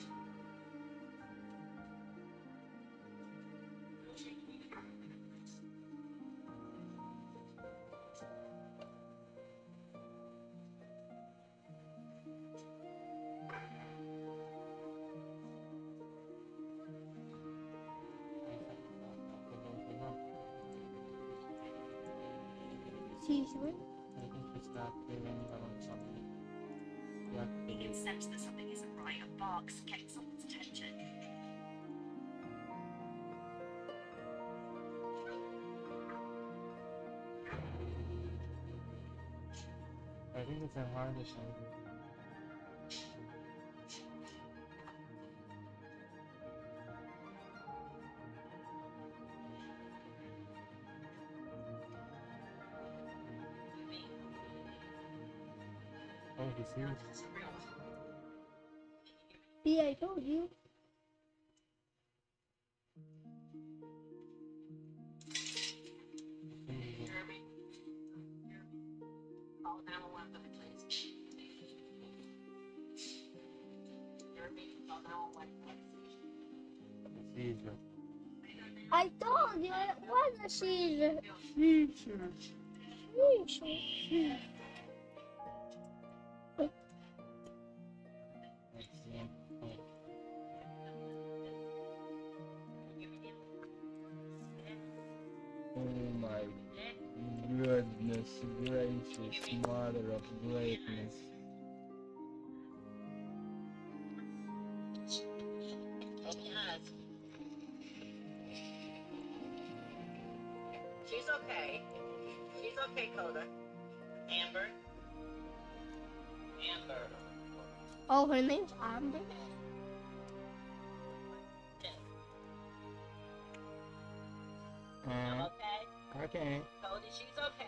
Seizure. I think she's not feeling something. He can sense that something isn't right and barks, getting someone's attention. I think it's a hard issue. Oh, he sees. See, I told you. Jeremy? Call 911, please. Jeremy, call 911, please. Seizure. I told you it was a seizure. Seizure. Seizure. Oh my goodness gracious, mother of greatness. She's okay. She's okay, Coda. Amber. Amber. Oh, her name's Amber. I'm okay. Okay. Coda, she's okay.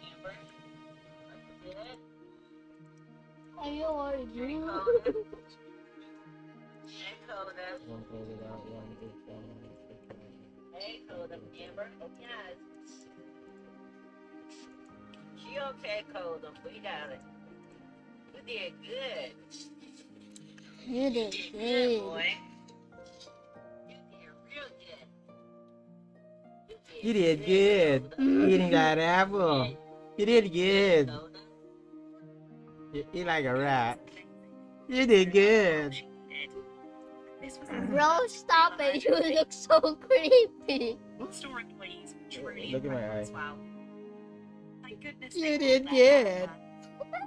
Amber. Are you good? Are you already? Hey, Coda. Hey, Coda. One close it out, one good Hey, Coda. Amber, open your eyes. She okay, Coda. We got it. You did good. You did Good, good. boy. You did real good. You did good. Coda. Eating that apple. You did good. Coda. You eat like a rat. You did good. This was Bro, stop it. You look so creepy. store employees were truly Look at my incredible eye. as well. Thank goodness You they did called that good. Amber.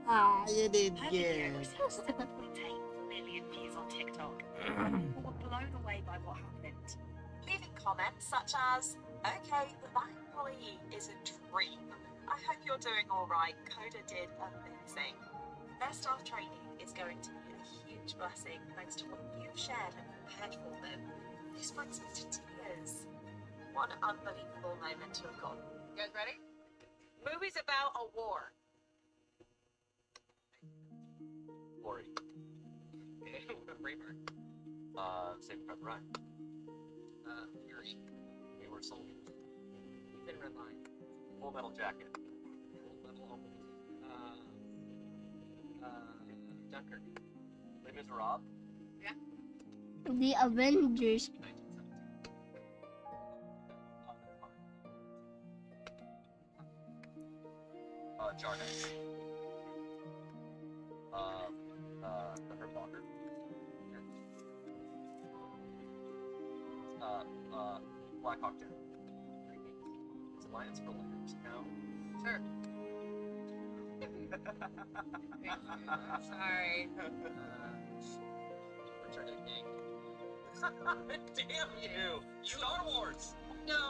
Ah, you did Her video good. was had 7.8 million views on TikTok. People were blown away by what happened. Leaving comments such as, okay, that employee is a dream. I hope you're doing all right. Coda did amazing. Their staff training is going to be a huge blessing thanks to what you've shared and prepared for them. This brings me to tears. What an unbelievable moment to have gone. You guys ready? Movie's about a war. Lori. Reamer. Saving Private Ryan. Yours. We were soldiers. He's in red line. Full Metal Jacket. Full Metal opens. Dunkirk. Les Miserables. The Avengers. 1917. Jarness. The Hurt Locker. Black Hawk Down. It's Alliance for Layers. No. Sure. Sorry. Return of the King. Damn you! Star Wars! No.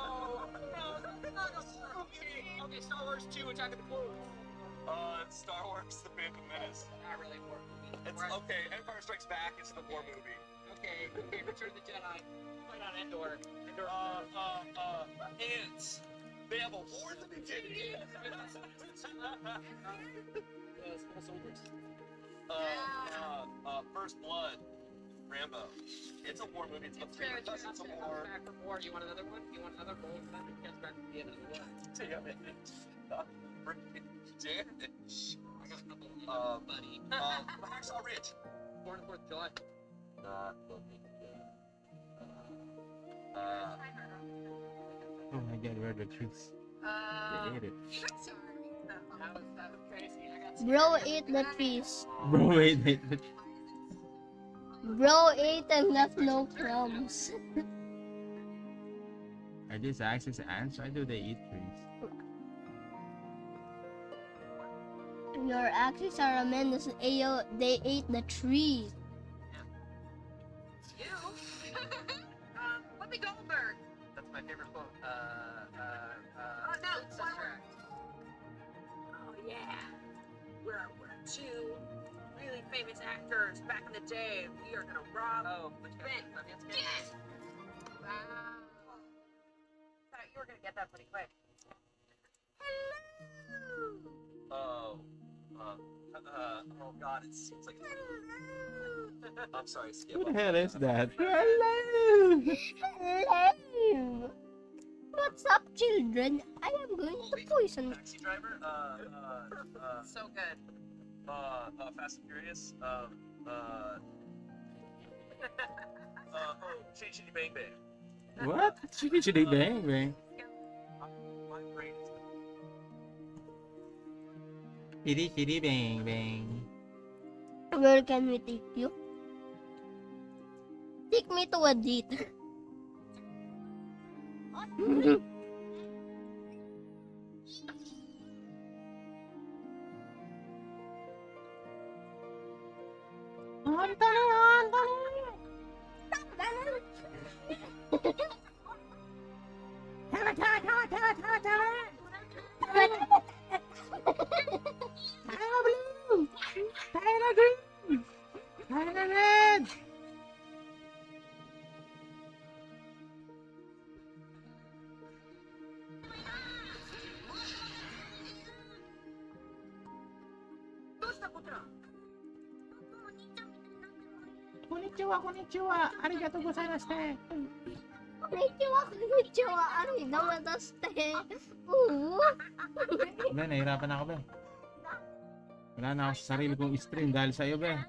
Okay, Star Wars 2, Attack of the Clones. Star Wars: The Phantom Menace. Not really a war movie. It's okay. Empire Strikes Back is the war movie. Okay, Return of the Jedi. Fight on Endor. Ants. They have a war to begin. Small Soldiers. First Blood. Rambo. It's a war movie. It's about three cousins of war. Back from war. You want another one? You want another gold standard? Comes back from the end of the war. Damn it. Freaking damage. I got a couple of buddy. Hacksaw Ridge. Born on 4th of July. Not looking good. Oh my god, where are the trees? They ate it. Sorry. That was crazy. I got Bro ate the trees. Bro, wait. Bro ate and left no crumbs. Are these Axis ants? Why do they eat trees? Your axes are a menace. Ayo, they ate the trees. you. Whoopi Goldberg. That's my favorite quote. No, subtract. Oh yeah. We're two really famous actors back in the day. We are gonna rob. Oh, which guy? Yes. Wow. Thought you were gonna get that pretty quick. Hello. Oh god, it seems like I'm sorry, Skip. Who the hell is that? Hello! Hello. What's up, children? I am going to poison. Taxi driver, So good. Fast and Furious, Chitty Chitty Bang Bang. What? Chitty bang bang. My brain is Chitty bang bang. Where can we take you? Take me to a date. Konnichiwa. Arigato gozaimasu. Konnichiwa. Arigato. Ben, nahirapan ako, Ben. Wala na ako sa sarili kong stream dahil sa'yo, Ben.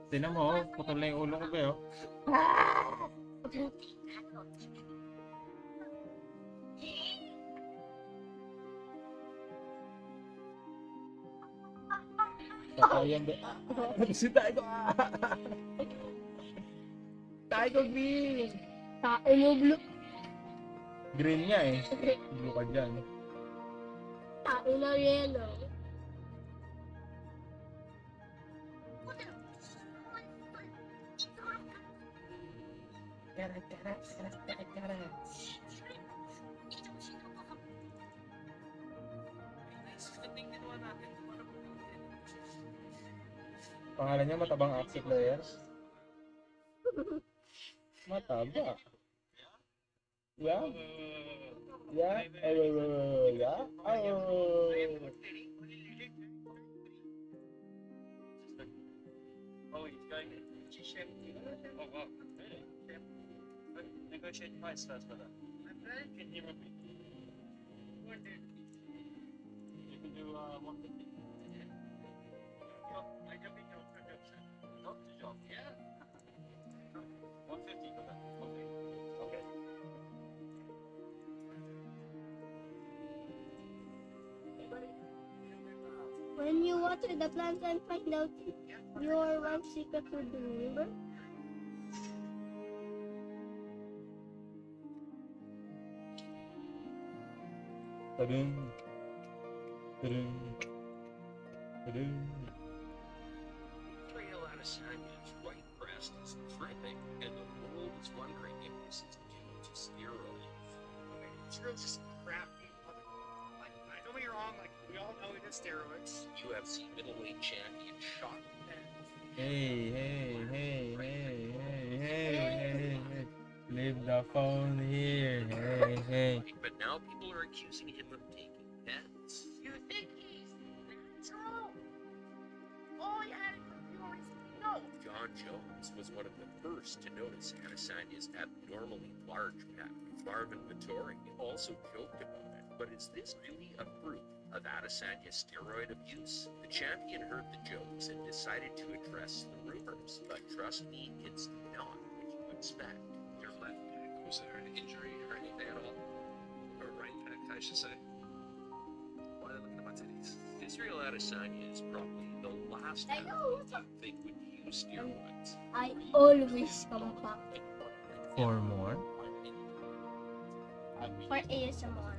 Tinan mo, oh. Putol na yung ulo ko, Ben, oh. Patay yan, Ben. Si Taigo. Taigo green. Tain mo blue. Green niya, eh. Blue ka dyan. Tain na yellow. Kara. Pangalan niya matabang Axie player. Mataba. Yeah. Yeah. Yeah. Oh, he's going to Oh, wow. Negotiate price first, brother. Can you repeat? You can do 150. Yeah. 150 for that. Okay. When you water the plants and find out your one secret to the river. Ta-dum. Ta-dum. Ta-dum. Trail out of Sanya's right breast is dripping, and the world is wondering if this is due to steroids. This girl's just crappy. Like, I don't get me wrong, like, we all know it is steroids. UFC middleweight champion shot dead. Hey, hey, hey, hey, hey, hey, hey, hey. Leave the phone here. Hey, hey. But now people are accusing him of taking meds. You think he's natural? All you had to do was no. John Jones was one of the first to notice Adesanya's abnormally large pet. Marvin Vittori also joked about it. But is this really a proof of Adesanya's steroid abuse? The champion heard the jokes and decided to address the rumors. But trust me, it's not what you expect. Your left back, was there an injury or anything at all? Or right back, I should say. Why are they looking at my titties? Israel Adesanya is probably the last I know. athlete you think would use steroids. I always come back For more? for ASMR.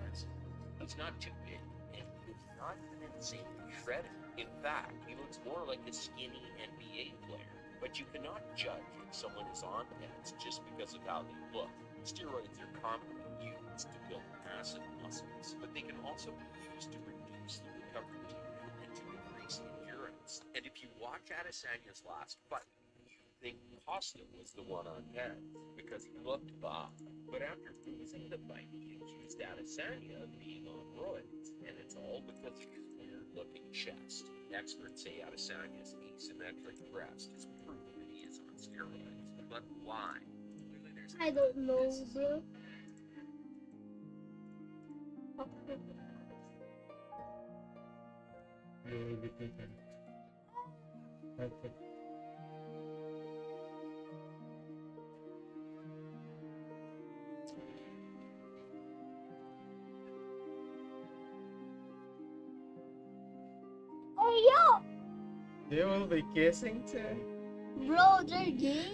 He's not too big, and he's not even insanely shredded. In fact, he looks more like a skinny NBA player. But you cannot judge if someone is on meds just because of how they look. Steroids are commonly used to build massive muscles, but they can also be used to reduce the recovery time and to increase endurance. And if you watch Adesanya's last fight, you think Costa was the one on meds because he looked buff. But after losing the fight, he accused Adesanya of being on roids, and it's all because of his weird-looking chest. Experts say Adesanya's asymmetric breast is proof that he is on steroids. But why? Clearly there's I don't know, bro. Louis Vuitton. That's it. Hey yo, They will be kissing too. bro, they're gay.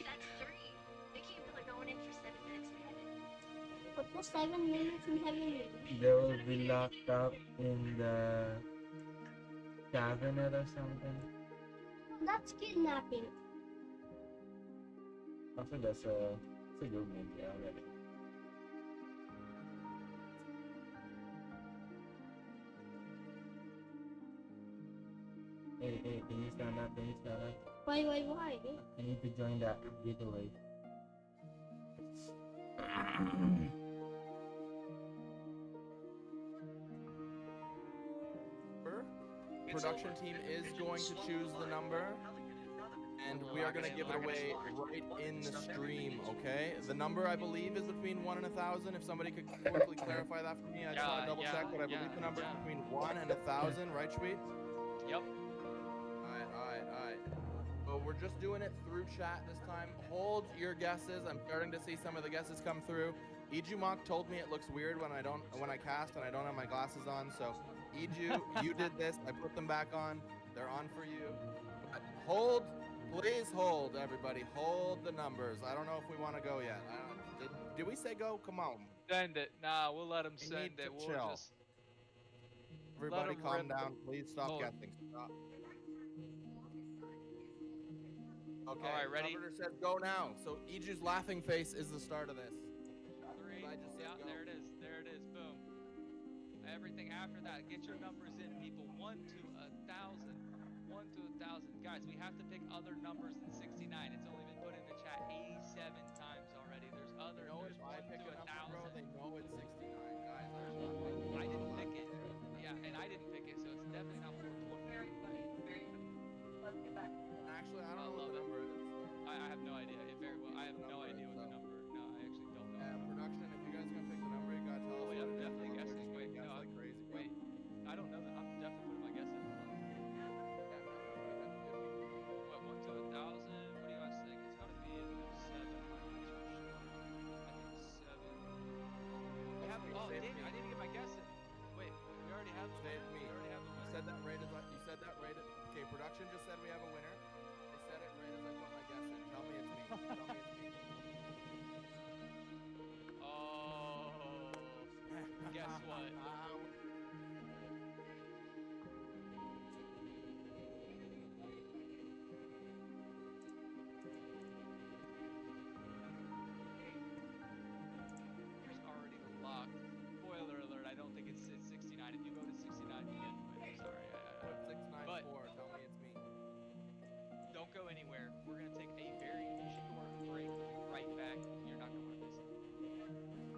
That's 3. They can't be like going in for 7 minutes ahead. But the 7 minutes we haven't really. They will be locked up in the cabinet or something. That's kidnapping. Actually, that's a good movie already. Hey, can you stand up? Can you stand up? Why? I need to join that giveaway. Production team is going to choose the number, and we are going to give it away right in the stream, okay? The number, I believe, is between 1 and 1,000. If somebody could quickly clarify that for me, I just want to double check, but I believe the number is between 1 and 1,000, right, Shweet? Yep. Alright. So we're just doing it through chat this time. Hold your guesses. I'm starting to see some of the guesses come through. Ijumok told me it looks weird when I cast and I don't have my glasses on, so Iju, you did this. I put them back on. They're on for you. Hold, please hold, everybody. Hold the numbers. I don't know if we want to go yet. Did we say go? Come on. Send it. Nah, we'll let him We send need to it. We'll chill. just. Everybody 'em calm rip down. the Please stop load. guessing. Stop. Okay, Alright, ready? Governor says go now. So Iju's laughing face is the start of this. 3. I just said Yeah, go. there it is. There it is. Boom. Everything after that. Get your numbers in, people. 1 to 1,000. 1 to 1,000. Guys, we have to pick other numbers than 69. It's only been put in the chat 87 times already. There's other Say it to me. We already have the You winner. said that right as you said that right. Okay, production just said we have a winner. They said it right as I put my guess in. Tell me it's me. Tell me it's me. Oh, guess what? It's already locked. Spoiler alert, I don't think it's 69. If you voted 69, you didn't win. I'm sorry. Put 694. Tell me it's me. Don't go anywhere. We're going to take a very short break. We'll be right back. You're not going to want to miss it.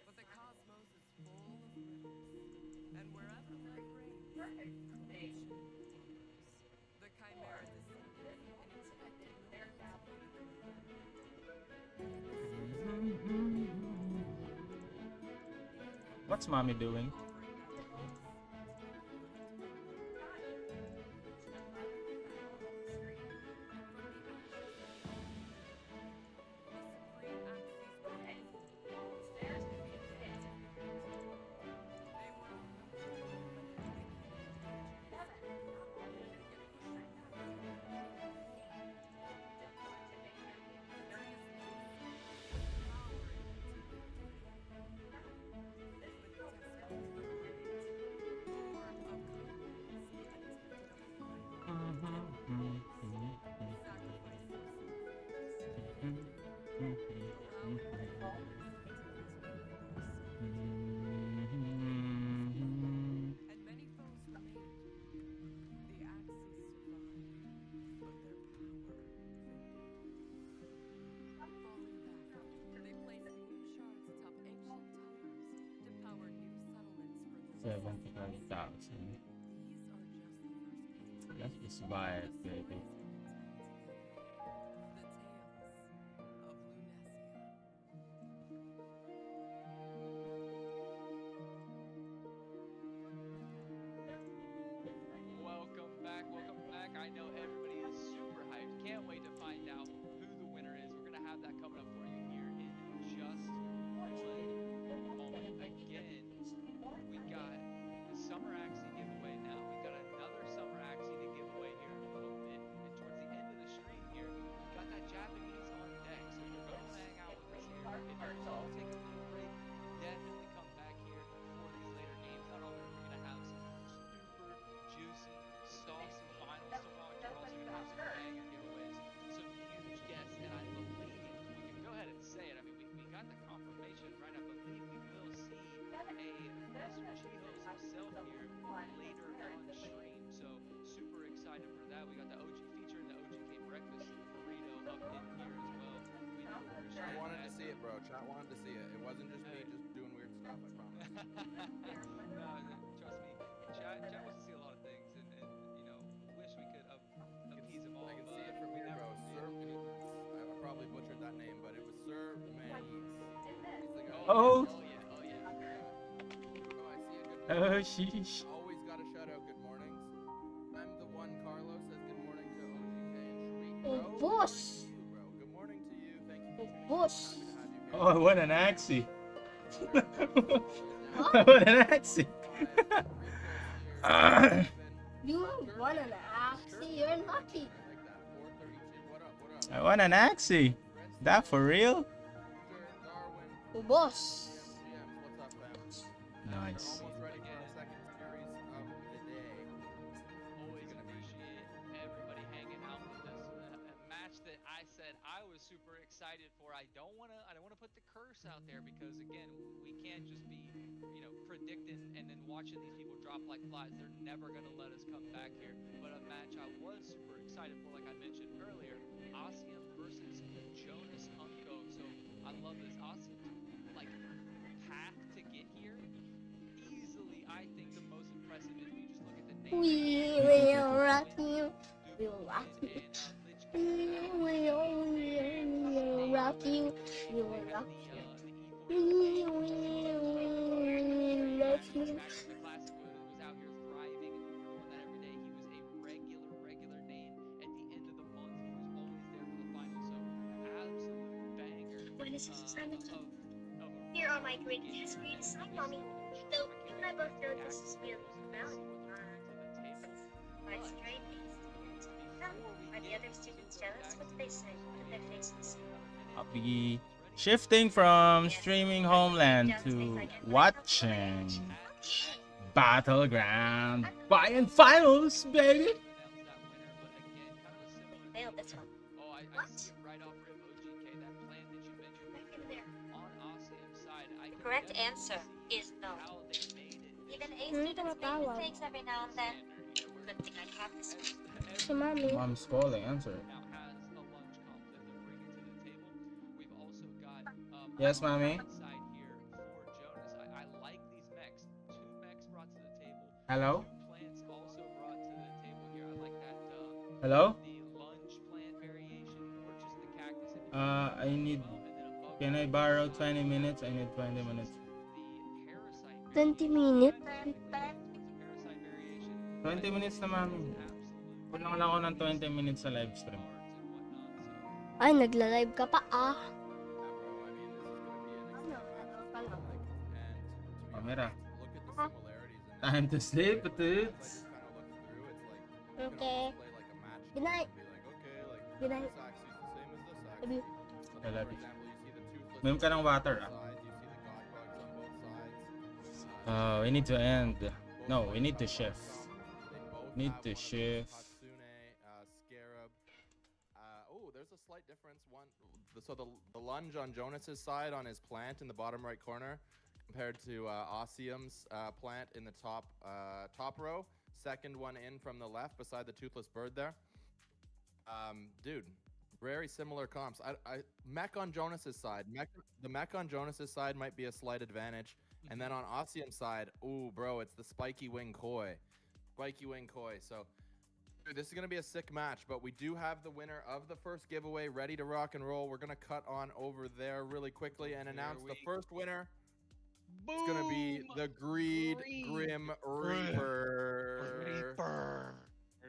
But the cosmos is full of riddles, and wherever that brings, creation grows. The chimera descended and infected What's mommy doing? and many foes remained. The Axie survived, but their power faded. Falling back, they placed moon shards atop ancient towers to power new settlements for the 75,000. These are just the first pages. Let's just buy it, baby. The tales of Lunacia. Welcome back, welcome back. I know everybody is super hyped. Can't wait to find out who the winner is. We're gonna have that coming up for you here in just one moment. Again, we got the Summer Axie giveaway now. We've got another Summer Axie to give away here in a little bit. And towards the end of the stream here, we've got that Japanese on deck. So you're going to hang out with us here. If you want to take a little break, definitely come back here for these later games. Not only are we going to have some super juicy, saucy finals to watch, we're also going to have some banger giveaways, some huge guests, and I believe we can go ahead and say it. I mean, we got the confirmation, right? I believe we will see a Mr. Chihos himself here later on stream. So super excited for that. We got the OG feature and the OGK breakfast burrito up in here as well. We do appreciate Chat wanted that. to see it, bro. Chat wanted to see it. It wasn't just me just doing weird stuff, I promise. No, trust me. Chat wants to see a lot of things, and you know, wish we could appease them all. I can see it from we here, never bro. did. Sir, I probably butchered that name, but it was Sir Mays. He's the guy. Oh. Oh yeah. Oh, I see a good Oh, morning. sheesh. Always got to shout out good mornings. I'm the one. Carlos says good morning to OGK and Shriek. Oh, Bro, boss. good morning to you, bro. Good morning to you. Thank you for tuning in. Boss. Happy to have you here. Oh, what an Axie. What an Axie. You won an Axie. You're lucky. I want an Axie. That for real? Oh, boss. Nice. Almost ready for our second series of the day. Always appreciate everybody hanging out with us. A match that I said I was was super excited for. I don't want to put the curse out there because again, we can't just be, predicting and then watching these people drop like flies. They're never gonna let us come back here. But a match I was super excited for, like I mentioned earlier, Asium versus Jonas Unko. So I love this. Asium's like path to get here, easily I think the most impressive if you just look at the name. We will rock you. We will rock you. We will rock you. We will rock you. We will rock you. The classic was out here thriving and doing that every day. He was a regular name. At the end of the month, he was always there for the final. So absolute banger. When is this assignment? Here are my grade history to sign, Mommy. Though you and I both know this is really valuable. Right straight A's. Are the other students jealous? What do they say? What do their faces? I'll be shifting from streaming HomeLand to watching Battleground Buy-in Finals, baby. Nailed this one. What? Right off rip, OGK, that plan that you mentioned Right in there. on Asium's side. The correct answer is no. Even A students make mistakes every now and then. Good thing I have this one. So, mommy. Mom's calling, answer. Now has a lunch conflict they're bringing to the table. We've also got Yes, mommy. side here for Jonas. I like these mechs. 2 mechs brought to the table. Hello? 2 plants also brought to the table here. I like that. Hello? The lunge plant variation or just the cactus. If you I need. and then above Can I borrow 20 minutes? I need 20 minutes. the parasite 20 minutes. parasite variation. 20 minutes na, mami. Puno lang ako ng 20 minutes sa live stream. Ay, nagla-live ka pa ah. Camera. Look at the similarities in Time to sleep, dudes. Okay. Good night. Good night. Love you. I love you. Ma'am ka ng water, ah. We need to end. No, we need to shift. Need to shift. Scarab. There's a slight difference. So the lunge on Jonas's side on his plant in the bottom right corner, compared to Asium's plant in the top row. Second one in from the left, beside the toothless bird there. Dude, very similar comps. Mech on Jonas's side. The mech on Jonas's side might be a slight advantage. And then on Asium's side, ooh, bro, it's the spiky wing koi. Spiky wing koi. So, dude, this is going to be a sick match, but we do have the winner of the first giveaway ready to rock and roll. We're going to cut on over there really quickly and announce the first winner. Boom! It's going to be the Greed Grim Reaper.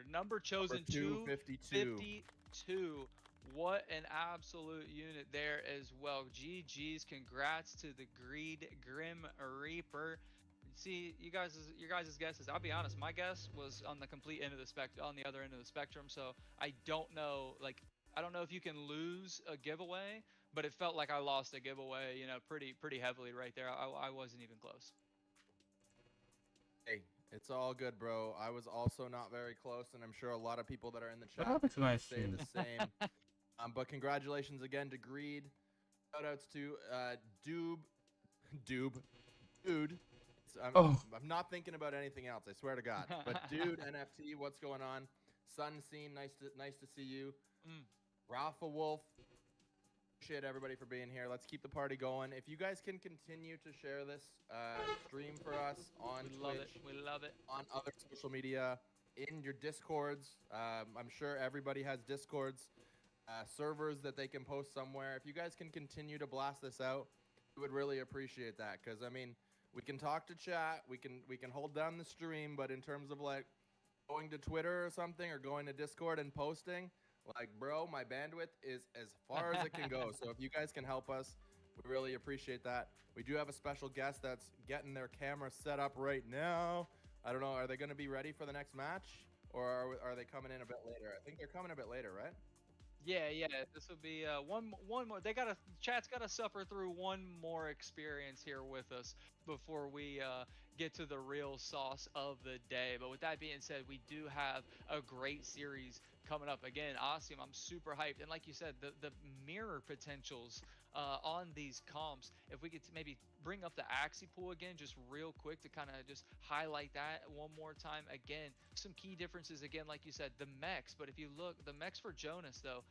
Number chosen 252. 252. What an absolute unit there as well. GG's, congrats to the Greed Grim Reaper. See, your guys' guesses. I'll be honest, my guess was on the complete end of the on the other end of the spectrum. So I don't know, I don't know if you can lose a giveaway, but it felt like I lost a giveaway, pretty heavily right there. I wasn't even close. Hey, it's all good, bro. I was also not very close, and I'm sure a lot of people that are in the What chat happened to my say stream? the same. But congratulations again to Greed. Shoutouts to Dude. I'm not thinking about anything else. I swear to God. But Dude NFT, what's going on? Sunseen, nice to see you. Rafa Wolf. Appreciate everybody for being here. Let's keep the party going. If you guys can continue to share this stream for us on Twitch, We love it. on other social media, in your Discords. I'm sure everybody has Discords, servers that they can post somewhere. If you guys can continue to blast this out, we would really appreciate that. Because I mean, we can talk to chat, we can hold down the stream, but in terms of going to Twitter or something, or going to Discord and posting, bro, my bandwidth is as far as it can go. So if you guys can help us, we really appreciate that. We do have a special guest that's getting their camera set up right now. I don't know, are they going to be ready for the next match, or are they coming in a bit later? I think they're coming a bit later, right? Yeah. This will be one more. Chat's got to suffer through one more experience here with us before we get to the real sauce of the day. But with that being said, we do have a great series coming up. Again, Awesome, I'm super hyped. And like you said, the mirror potentials on these comps, if we could maybe bring up the Axie pool again, just real quick to kind of just highlight that one more time. Again, some key differences, again, like you said, the mechs. But if you look, the mechs for Jonas, though,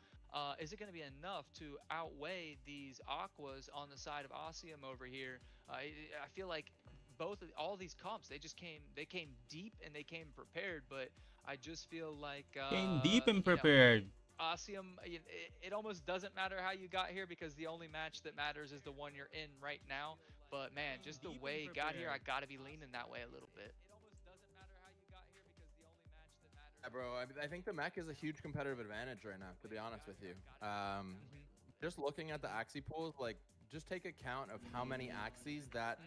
is it going to be enough to outweigh these Aquas on the side of Ossium over here? I feel like all these comps, they came deep and they came prepared, but I just feel like Came deep and prepared. Ossium, it almost doesn't matter how you got here because the only match that matters is the one you're in right now. But man, just the way you got here, I gotta be leaning that way a little bit. Yeah, bro, I think the mech is a huge competitive advantage right now, to be honest with you. Just looking at the Axie pools, like, just take account of how many Axies that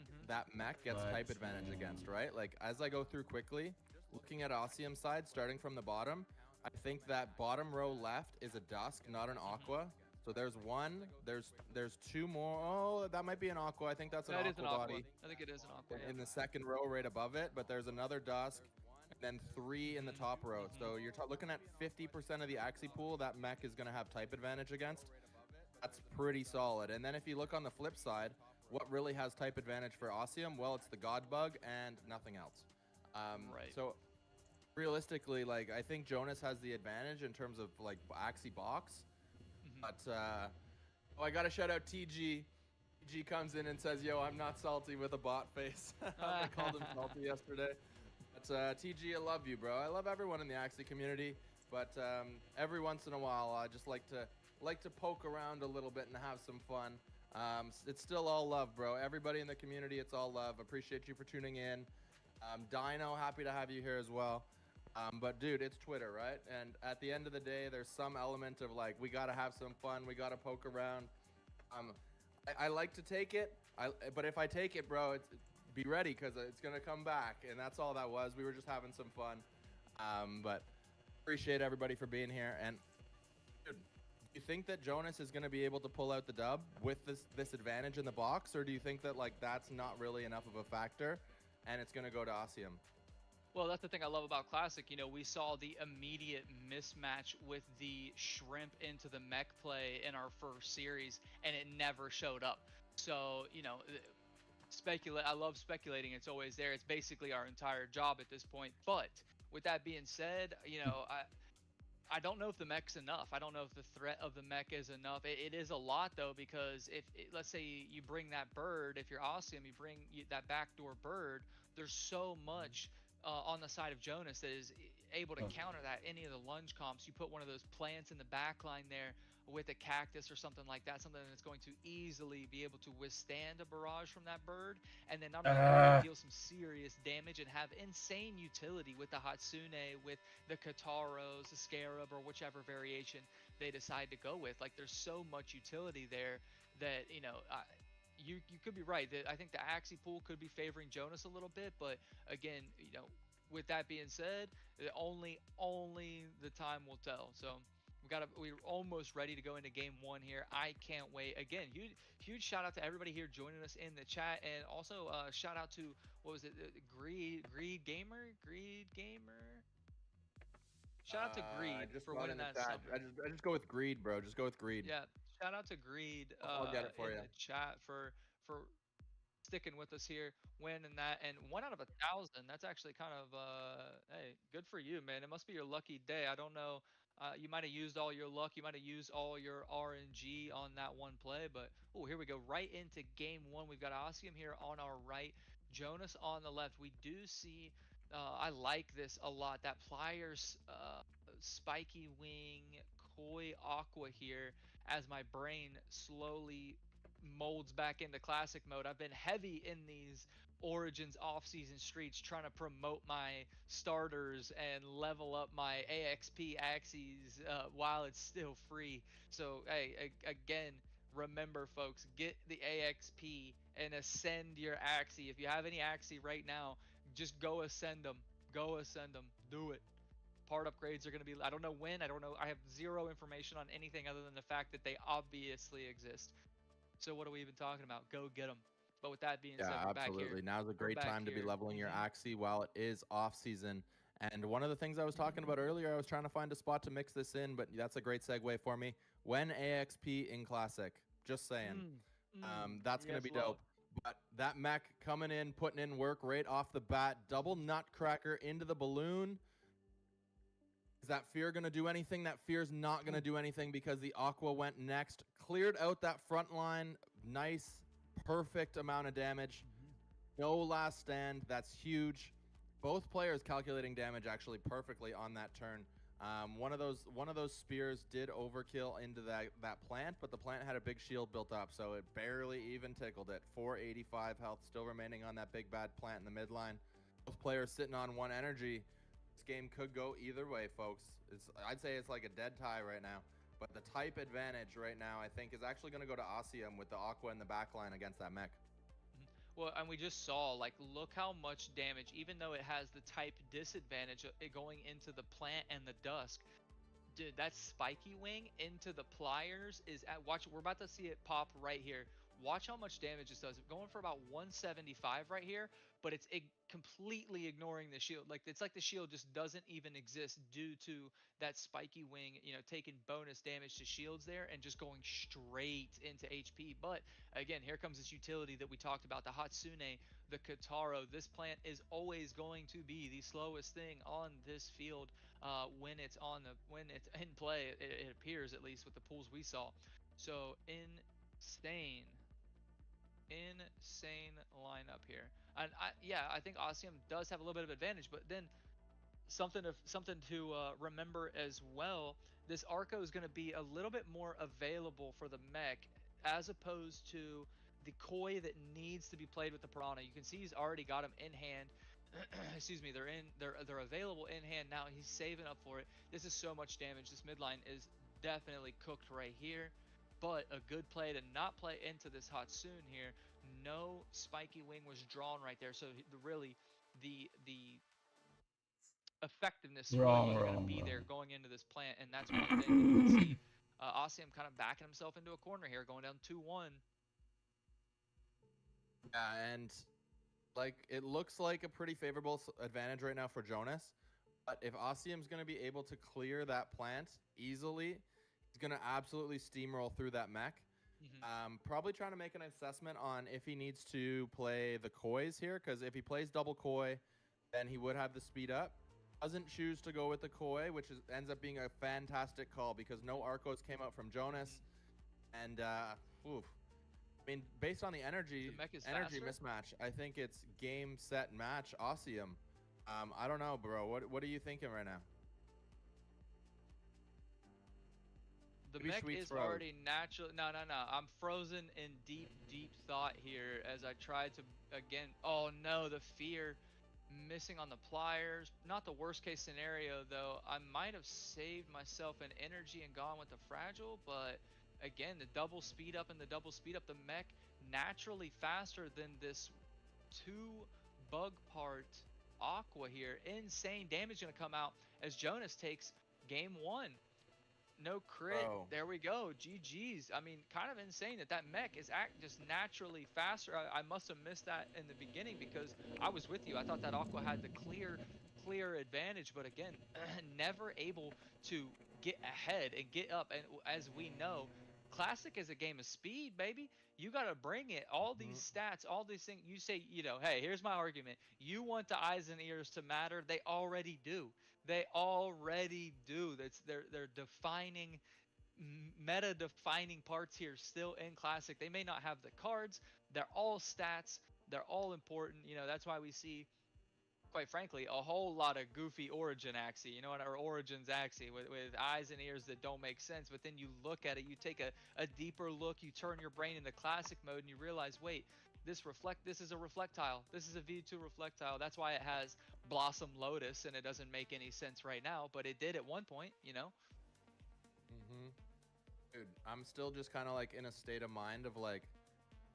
mech gets type advantage against, right? Like, as I go through quickly, looking at Ossium's side, starting from the bottom, I think that bottom row left is a Dusk, not an Aqua. So there's one, there's two more. Oh, that might be an Aqua. I think that's an Aqua body. I think it is an Aqua. In the second row right above it, but there's another Dusk, and then 3 in the top row. So you're looking at 50% of the Axie pool that mech is going to have type advantage against. That's pretty solid. And then if you look on the flip side, what really has type advantage for Ossium? Well, it's the God Bug and nothing else. Right. So realistically, like, I think Jonas has the advantage in terms of like Axie box. But I gotta shout out TG. TG comes in and says, "Yo, I'm not salty," with a bot face. I called him salty yesterday. But TG, I love you, bro. I love everyone in the Axie community. But every once in a while, I just like to poke around a little bit and have some fun. It's still all love, bro. Everybody in the community, it's all love. Appreciate you for tuning in. Dino, happy to have you here as well. But dude, it's Twitter, right? And at the end of the day, there's some element of like, we gotta have some fun, we gotta poke around. I like to take it, but if I take it, bro, be ready, because it's gonna come back, and that's all that was. We were just having some fun. But appreciate everybody for being here. And dude, do you think that Jonas is gonna be able to pull out the dub with this advantage in the box, or do you think that like that's not really enough of a factor, and it's gonna go to Ossium? Well, that's the thing I love about Classic. You know, we saw the immediate mismatch with the shrimp into the mech play in our first series, and it never showed up. So, you know, I love speculating. It's always there. It's basically our entire job at this point. But with that being said, you know, I don't know if the mech's enough. I don't know if the threat of the mech is enough. It is a lot, though, because let's say you bring that bird, if you're Awesome, you bring that backdoor bird, there's so much on the side of Jonas that is able to counter that. Any of the lunge comps, you put one of those plants in the back line there with a cactus or something like that, something that's going to easily be able to withstand a barrage from that bird, and then not only deal some serious damage and have insane utility with the Hatsune, with the Kataros, the Scarab, or whichever variation they decide to go with. Like, there's so much utility there that, you know, you could be right. I think the Axie pool could be favoring Jonas a little bit, but again, you know, with that being said, only the time will tell. So we're almost ready to go into game 1 here. I can't wait. Again, huge shout out to everybody here joining us in the chat, and also shout out to, what was it, Greed Gamer. Shout out to Greed for winning that summer. I just go with Greed, bro. Just go with Greed. Yeah, shout out to Greed I'll get it for in you. the chat for sticking with us here, winning that, and 1 out of 1,000. That's actually kind of hey, good for you, man. It must be your lucky day. I don't know. You might have used all your luck. You might have used all your RNG on that one play, but oh, here we go. Right into game 1. We've got Ossium here on our right, Jonas on the left. We do see. I like this a lot. That Pliers, Spiky Wing, Koi Aqua here, as my brain slowly molds back into classic mode. I've been heavy in these Origins off-season streets trying to promote my starters and level up my AXP Axies while it's still free. So hey, again, remember folks, get the AXP and ascend your Axie. If you have any Axie right now, just go ascend them. Do it. Part upgrades are going to be, I don't know when, I have zero information on anything other than the fact that they obviously exist. So what are we even talking about? Go get them. But with that being said, we're back here. Now's a great time to be leveling your Axie while it is off season. And one of the things I was talking about earlier, I was trying to find a spot to mix this in, but that's a great segue for me. When AXP in Classic, just saying, that's going to be dope. But that mech coming in, putting in work right off the bat, double nutcracker into the balloon. Is that fear going to do anything? That fear's not going to do anything because the Aqua went next. Cleared out that front line. Nice, perfect amount of damage. No last stand. That's huge. Both players calculating damage actually perfectly on that turn. One of those spears did overkill into that plant, but the plant had a big shield built up, so it barely even tickled it. 485 health still remaining on that big bad plant in the midline. Both players sitting on 1 energy. This game could go either way, folks. I'd say it's like a dead tie right now. But the type advantage right now, I think, is actually going to go to Asium with the Aqua in the backline against that mech. Well, and we just saw, like, look how much damage, even though it has the type disadvantage going into the plant and the dusk. Dude, that spiky wing into the pliers is at, watch, we're about to see it pop right here. Watch how much damage this does. Going for about 175 right here, but it's completely ignoring the shield. Like, it's like the shield just doesn't even exist due to that spiky wing, you know, taking bonus damage to shields there and just going straight into HP. But again, here comes this utility that we talked about, the Hatsune, the Kataro. This plant is always going to be the slowest thing on this field when it's in play. It appears, at least with the pools we saw. So insane lineup here. And I think Asium does have a little bit of advantage, but then something to remember as well, this Arco is going to be a little bit more available for the mech as opposed to the Koi that needs to be played with the Piranha. You can see he's already got him in hand. Excuse me, they're available in hand now. He's saving up for it. This is so much damage. This midline is definitely cooked right here. But a good play to not play into this Hatsune here. No spiky wing was drawn right there, so really the effectiveness really wasn't going to be there going into this plant, and that's one thing that you can see Asium kind of backing himself into a corner here, going down 2-1. Yeah, and like it looks like a pretty favorable advantage right now for Jonas, but if Asium's going to be able to clear that plant easily, he's going to absolutely steamroll through that mech. Probably trying to make an assessment on if he needs to play the Kois here, because if he plays double Koi, then he would have the speed up. Doesn't choose to go with the Koi, which ends up being a fantastic call because no Arcos came out from Jonas. And, I mean, based on the energy mismatch, I think it's game, set, match, Asium. I don't know, bro. What are you thinking right now? The mech is already natural. No. I'm frozen in deep thought here as I try to, again, oh no, the fear. Missing on the pliers. Not the worst case scenario, though. I might have saved myself an energy and gone with the fragile, but again, the double speed up, the mech naturally faster than this 2 bug part Aqua here. Insane damage going to come out as Jonas takes game 1. No crit. Bro. There we go. GG's. I mean, kind of insane that mech is just naturally faster. I must have missed that in the beginning because I was with you. I thought that Aqua had the clear advantage, but again, never able to get ahead and get up. And as we know, Classic is a game of speed, baby. You got to bring it. All these stats, all these things. You say, hey, here's my argument. You want the eyes and ears to matter. They already do. They already do. They're defining, meta defining parts here still in Classic. They may not have the cards. They're all stats. They're all important. That's why we see, quite frankly, a whole lot of goofy Origin Axie, or Origins Axie with eyes and ears that don't make sense. But then you look at it, you take a deeper look, you turn your brain into Classic mode, and you realize, wait, this is a reflectile. This is a V2 reflectile. That's why it has Blossom Lotus, and it doesn't make any sense right now, but it did at one point, Dude, I'm still just kind of like in a state of mind of like,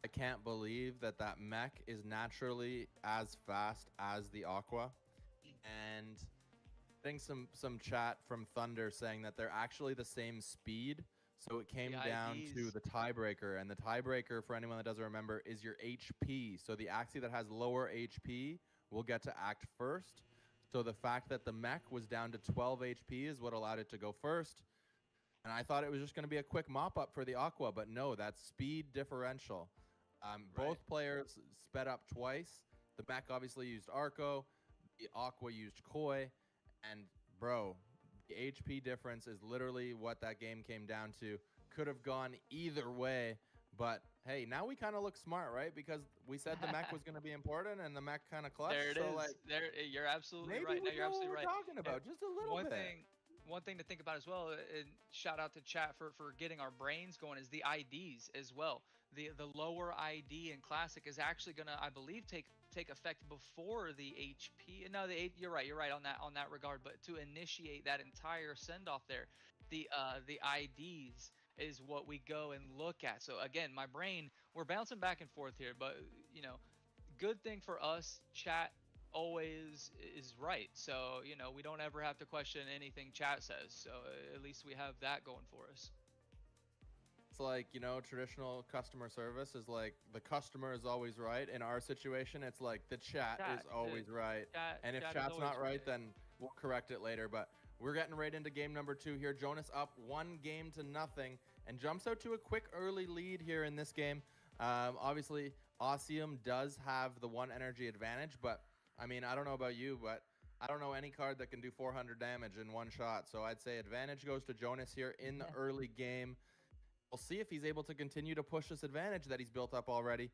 I can't believe that mech is naturally as fast as the Aqua. And getting some chat from Thunder saying that they're actually the same speed. So it came down to the tiebreaker. And the tiebreaker, for anyone that doesn't remember, is your HP. So the Axie that has lower HP will get to act first. So the fact that the mech was down to 12 HP is what allowed it to go first. And I thought it was just going to be a quick mop-up for the Aqua, but no, that's speed differential. Both players sped up twice. The mech obviously used Arco. The Aqua used Koi. And, bro, the HP difference is literally what that game came down to. Could have gone either way. But, hey, now we kind of look smart, right? Because we said the mech was going to be important, and the mech kind of clutched. There it so, is. Like, there, you're absolutely maybe right. we No, you're know what absolutely we're right. talking about, just a little bit. One thing to think about as well, and shout out to chat for getting our brains going, is the IDs as well. The lower ID in Classic is actually gonna, I believe, take effect before the HP. No, you're right on that regard. But to initiate that entire send off there, the IDs is what we go and look at. So again, my brain, we're bouncing back and forth here, but you know, good thing for us, chat always is right. So, you know, we don't ever have to question anything chat says. So at least we have that going for us. It's like, you know, traditional customer service is like the customer is always right. In our situation, it's like the chat is always right. And if chat's not right, then we'll correct it later. But we're getting right into game number 2 here. Jonas up 1-0 and jumps out to a quick early lead here in this game. Obviously, Osseum does have the 1 energy advantage, but I mean, I don't know about you, but I don't know any card that can do 400 damage in one shot. So I'd say advantage goes to Jonas here in the early game. We'll see if he's able to continue to push this advantage that he's built up already.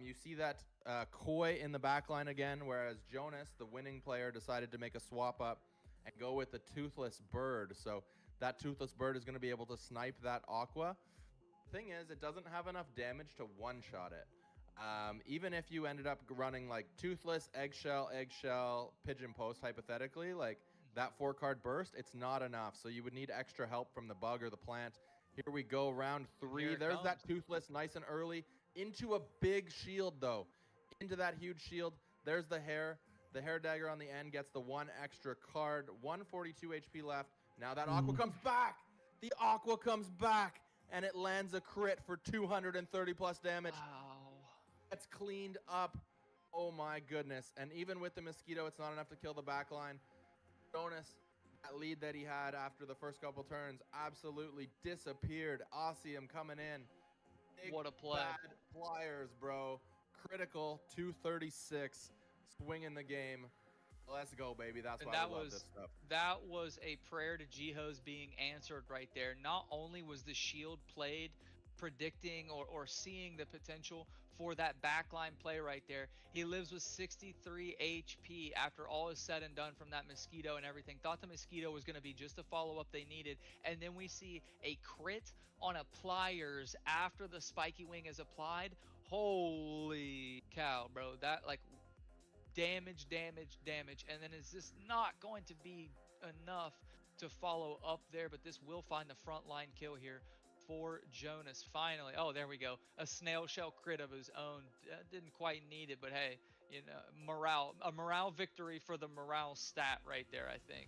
You see that Koi in the backline again, whereas Jonas, the winning player, decided to make a swap up and go with the Toothless Bird. So that Toothless Bird is going to be able to snipe that Aqua. The thing is, it doesn't have enough damage to one-shot it. Even if you ended up running like Toothless, Eggshell, Pigeon Post, hypothetically, like that 4-card burst, it's not enough. So you would need extra help from the bug or the plant. Here we go, round 3. There's that Toothless, nice and early. Into a big shield, though. Into that huge shield. There's the hair. The hair dagger on the end gets the 1 extra card. 142 HP left. Now that Aqua comes back. The Aqua comes back. And it lands a crit for 230 plus damage. Wow. It's cleaned up. Oh my goodness. And even with the Mosquito, it's not enough to kill the backline. Jonas, that lead that he had after the first couple turns, absolutely disappeared. Osseum coming in. Big, what a play. Bad pliers, bro. Critical 236. Swinging the game. Let's go, baby. That's why I love this stuff. That was a prayer to Jihos being answered right there. Not only was the shield played, predicting or seeing the potential for that backline play right there. He lives with 63 HP after all is said and done from that Mosquito and everything. Thought the Mosquito was going to be just a follow-up they needed. And then we see a crit on a Pliers after the Spiky Wing is applied. Holy cow, bro. That, like, damage. And then is this not going to be enough to follow up there? But this will find the frontline kill here for Jonas. Finally, oh, there we go, a snail shell crit of his own. Didn't quite need it, but hey, you know, a morale victory for the morale stat right there, I think.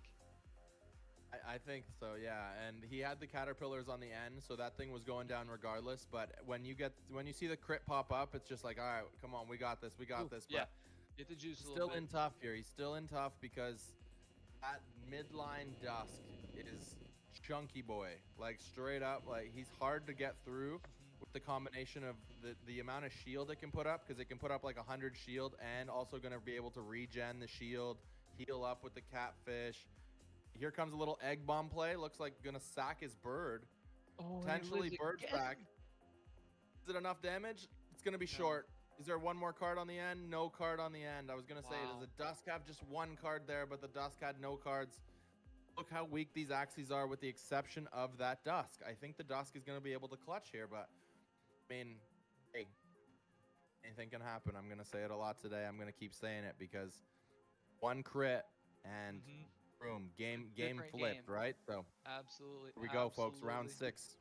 I think so, yeah. And he had the caterpillars on the end, so that thing was going down regardless. But when you see the crit pop up, it's just like, all right, come on, we got this. But yeah, get the juice a little still bit. in tough here. He's still in tough because that midline Dusk is chunky boy, like straight up. Like, he's hard to get through with the combination of the amount of shield it can put up, because it can put up like 100 shield and also going to be able to regen the shield, heal up with the catfish. Here comes a little egg bomb play. Looks like gonna sack his bird. Oh, potentially bird's back. Is it enough damage? It's gonna be short. Is there one more card on the end? No card on the end. I was gonna say, does the Dusk have just 1 card there, but the Dusk had no cards? Look how weak these Axies are, with the exception of that Dusk. I think the Dusk is going to be able to clutch here, but, I mean, hey, anything can happen. I'm going to say it a lot today. I'm going to keep saying it because 1 crit and boom, game flipped, right? So absolutely. Here we go, folks. Round 6.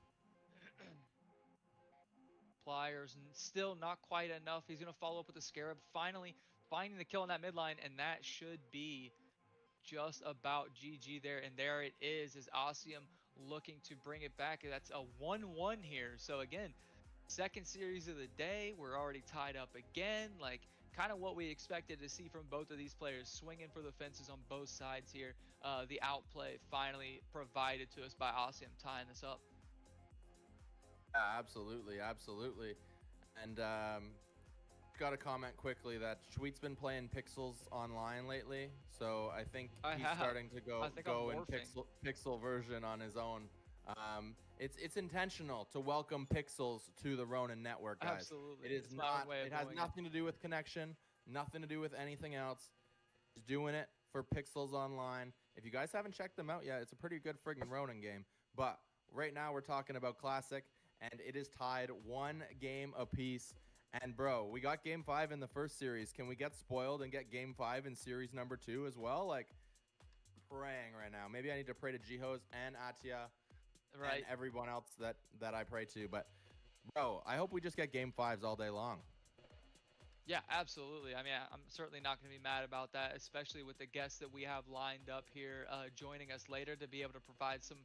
Pliers, and still not quite enough. He's going to follow up with the Scarab, finally finding the kill on that midline, and that should be just about GG there. And there it is Osseum looking to bring it back. That's a 1-1 here. So again, Second series of the day, we're already tied up again. Like, kind of what we expected to see from both of these players, swinging for the fences on both sides here. The outplay finally provided to us by Awesome tying this up. Yeah, absolutely, absolutely. And got to comment quickly that Schweet's been playing Pixels online lately, so I think he's starting to go in pixel version on his own. It's intentional to welcome Pixels to the Ronin network, guys. Absolutely. It is not. It has nothing to do with connection, nothing to do with anything else. Just doing it for Pixels online. If you guys haven't checked them out yet, it's a pretty good friggin' Ronin game. But right now we're talking about Classic, and it is tied 1 game apiece. And bro, we got game 5 in the first series. Can we get spoiled and get game 5 in series number 2 as well? Like, praying right now. Maybe I need to pray to Jihos and Atia and everyone else that I pray to. But bro, I hope we just get game 5s all day long. Yeah, absolutely. I mean, I'm certainly not going to be mad about that, especially with the guests that we have lined up here joining us later to be able to provide some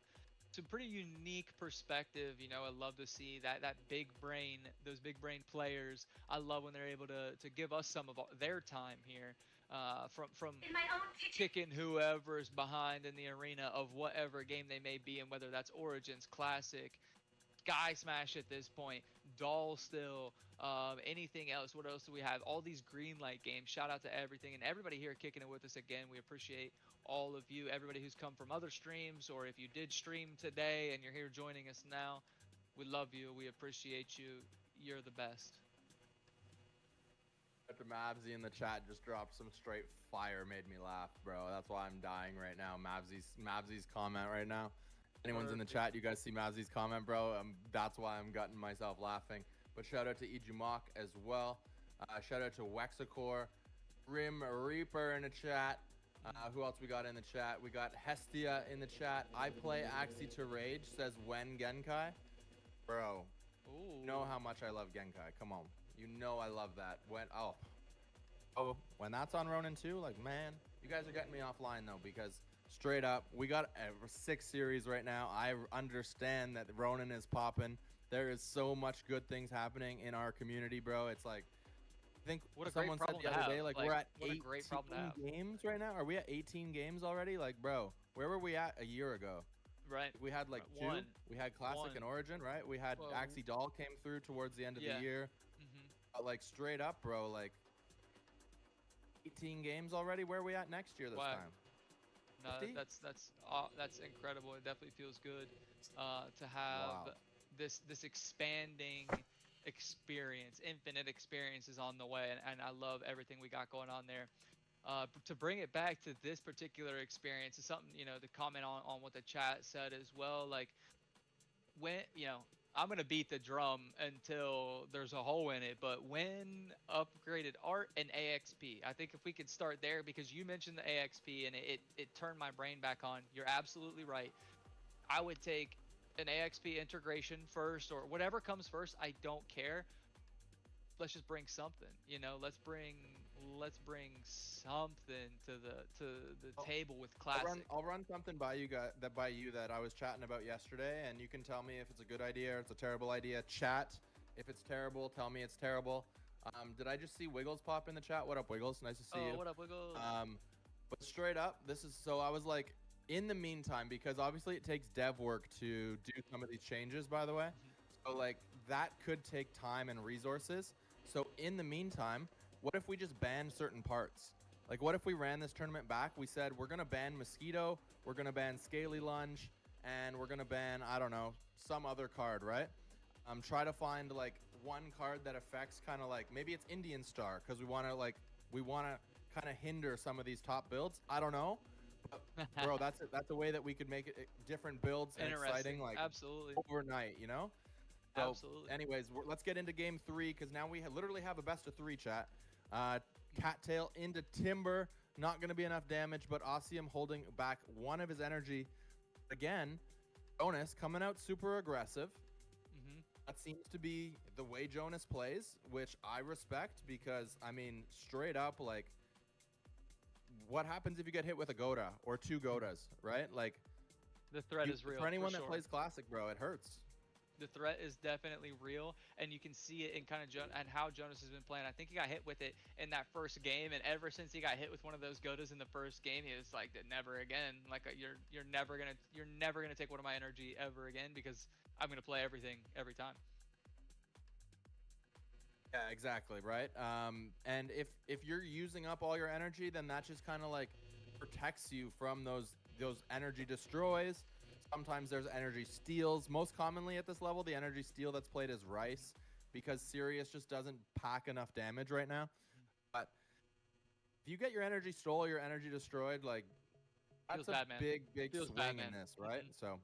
pretty unique perspective. You know, I love to see that big brain, those big brain players. I love when they're able to give us some of their time here from kicking whoever is behind in the arena of whatever game they may be in, whether that's Origins, Classic, Sky Smash at this point, Doll still, anything else. What else do we have? All these green light games. Shout out to everything and everybody here kicking it with us again. We appreciate all of you, everybody who's come from other streams, or if you did stream today and you're here joining us now, we love you. We appreciate you. You're the best. Dr. Mavsy in the chat just dropped some straight fire, made me laugh, bro. That's why I'm dying right now. Mavsy's comment right now. Anyone's in the chat, you guys see Mavsy's comment, bro? That's why I'm gutting myself laughing. But shout out to Ijumok as well. Shout out to Wexacore, Grim Reaper in the chat. Who else we got in the chat? We got Hestia in the chat. I play Axie to Rage, says when Genkai. Bro, you know how much I love Genkai. Come on. You know I love that. When that's on Ronin too, like, man, you guys are getting me offline though, because straight up, we got a 6 series right now. I understand that Ronin is popping. There is so much good things happening in our community, bro. It's like, I think someone said the other day, like we're at 18 games right now. Are we at 18 games already? Like, bro, where were we at a year ago? Right. We had like 2. We had Classic and Origin, right? We had Axie Doll came through towards the end of the year. But like straight up, bro, like 18 games already. Where are we at next year this time? No, that's incredible. It definitely feels good to have this expanding experience. Infinite experiences on the way, and I love everything we got going on there. To bring it back to this particular experience is something, you know, to comment on what the chat said as well. Like, when, you know, I'm gonna beat the drum until there's a hole in it, but when upgraded art and AXP, I think if we could start there, because you mentioned the AXP and it turned my brain back on. You're absolutely right. I would take an AXP integration first, or whatever comes first. I don't care. Let's just bring something, you know. Let's bring something to the table with Classic. I'll run something by you guys that I was chatting about yesterday, and you can tell me if it's a good idea or it's a terrible idea. Chat if it's terrible. Tell me it's terrible. Did I just see Wiggles pop in the chat? What up, Wiggles? Nice to see you. What up, Wiggles? But straight up, I was like, in the meantime, because obviously it takes dev work to do some of these changes, by the way. So like that could take time and resources. So in the meantime, what if we just ban certain parts? Like, what if we ran this tournament back? We said, we're going to ban Mosquito, we're going to ban Scaly Lunge, and we're going to ban, I don't know, some other card, right? Try to find, like, one card that affects kind of like, maybe it's Indian Star, because we want to kind of hinder some of these top builds. I don't know. But, bro, that's a way that we could make it different builds and exciting, like, absolutely, overnight, you know? So, absolutely. Anyways, let's get into game 3, because now we literally have a best of 3 chat. Cattail into Timber, not going to be enough damage, but Ossium holding back one of his energy. Again, Jonas coming out super aggressive. That seems to be the way Jonas plays, which I respect, because, I mean, straight up, like, what happens if you get hit with a Goda or 2 Godas, right? Like, the threat is real. For anyone that plays Classic, bro, it hurts. The threat is definitely real, and you can see it in kind of and how Jonas has been playing. I think he got hit with it in that first game, and ever since he got hit with one of those Godas in the first game, he was like, never again. Like you're never gonna take one of my energy ever again, because I'm gonna play everything every time. Yeah, exactly, right? And if you're using up all your energy, then that just kind of like protects you from those energy destroys. Sometimes there's energy steals. Most commonly at this level, the energy steal that's played is Rice, because Sirius just doesn't pack enough damage right now. But if you get your energy stole or your energy destroyed, like that's a big swing in this, right? So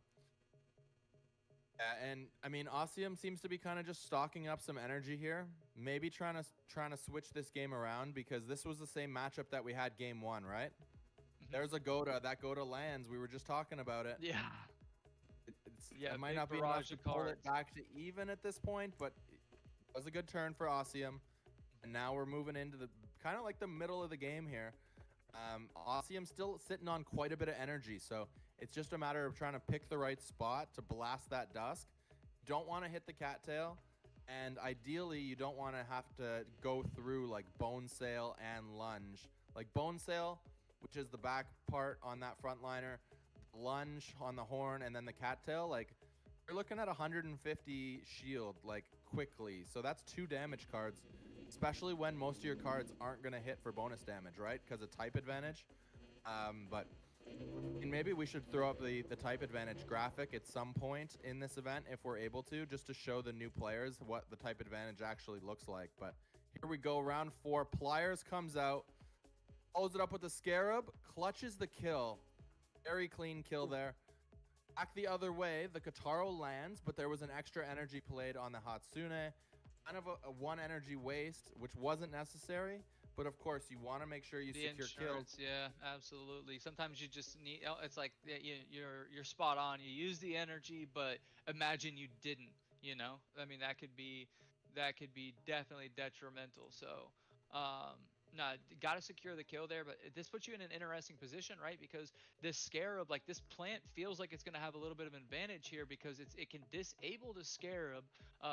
yeah, and I mean, Ossium seems to be kind of just stocking up some energy here. Maybe trying to switch this game around, because this was the same matchup that we had game 1, right? There's a Goda. That Goda lands. We were just talking about it. Yeah. It might not be enough to pull it back to even at this point, but it was a good turn for Ossium. And now we're moving into the kind of like the middle of the game here. Ossium's still sitting on quite a bit of energy, so it's just a matter of trying to pick the right spot to blast that Dusk. Don't want to hit the cattail, and ideally you don't want to have to go through like Bone Sail and Lunge. Like Bone Sail, which is the back part on that frontliner, Lunge on the horn, and then the cattail, like you're looking at 150 shield like quickly. So that's 2 damage cards, especially when most of your cards aren't going to hit for bonus damage, right? Because of type advantage. And maybe we should throw up the type advantage graphic at some point in this event if we're able to, just to show the new players what the type advantage actually looks like. But here we go, round 4. Pliers comes out, follows it up with the Scarab, clutches the kill. Very clean kill there. Back the other way, the Kataro lands, but there was an extra energy played on the Hatsune. Kind of a 1 energy waste, which wasn't necessary. But of course, you want to make sure you secure kills. Yeah, absolutely. Sometimes you just need. It's like you're spot on. You use the energy, but imagine you didn't. You know, I mean, that could be definitely detrimental. So, no, got to secure the kill there. But this puts you in an interesting position, right? Because this Scarab, like this plant, feels like it's going to have a little bit of an advantage here, because it can disable the Scarab,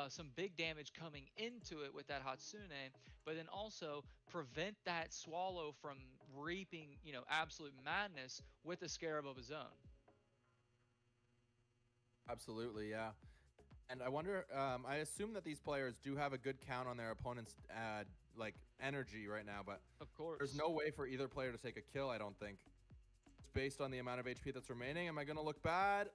some big damage coming into it with that Hatsune, but then also prevent that Swallow from reaping, absolute madness with a Scarab of his own. Absolutely, yeah. And I wonder, I assume that these players do have a good count on their opponent's like energy right now, but of course there's no way for either player to take a kill, I don't think. It's based on the amount of HP that's remaining. Am I going to look bad?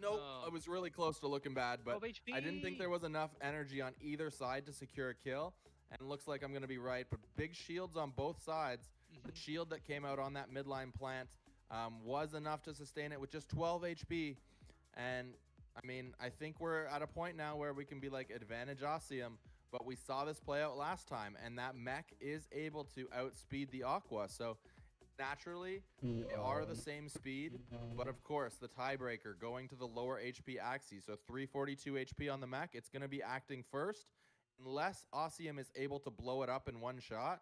Nope. I was really close to looking bad, but I didn't think there was enough energy on either side to secure a kill, and it looks like I'm going to be right. But big shields on both sides. The shield that came out on that midline plant was enough to sustain it with just 12 HP. And I mean, I think we're at a point now where we can be like advantage Ossium, but we saw this play out last time, and that mech is able to outspeed the Aqua. So naturally, they are the same speed, but of course, the tiebreaker going to the lower HP Axie. So 342 HP on the mech, it's going to be acting first. Unless Ossium is able to blow it up in one shot,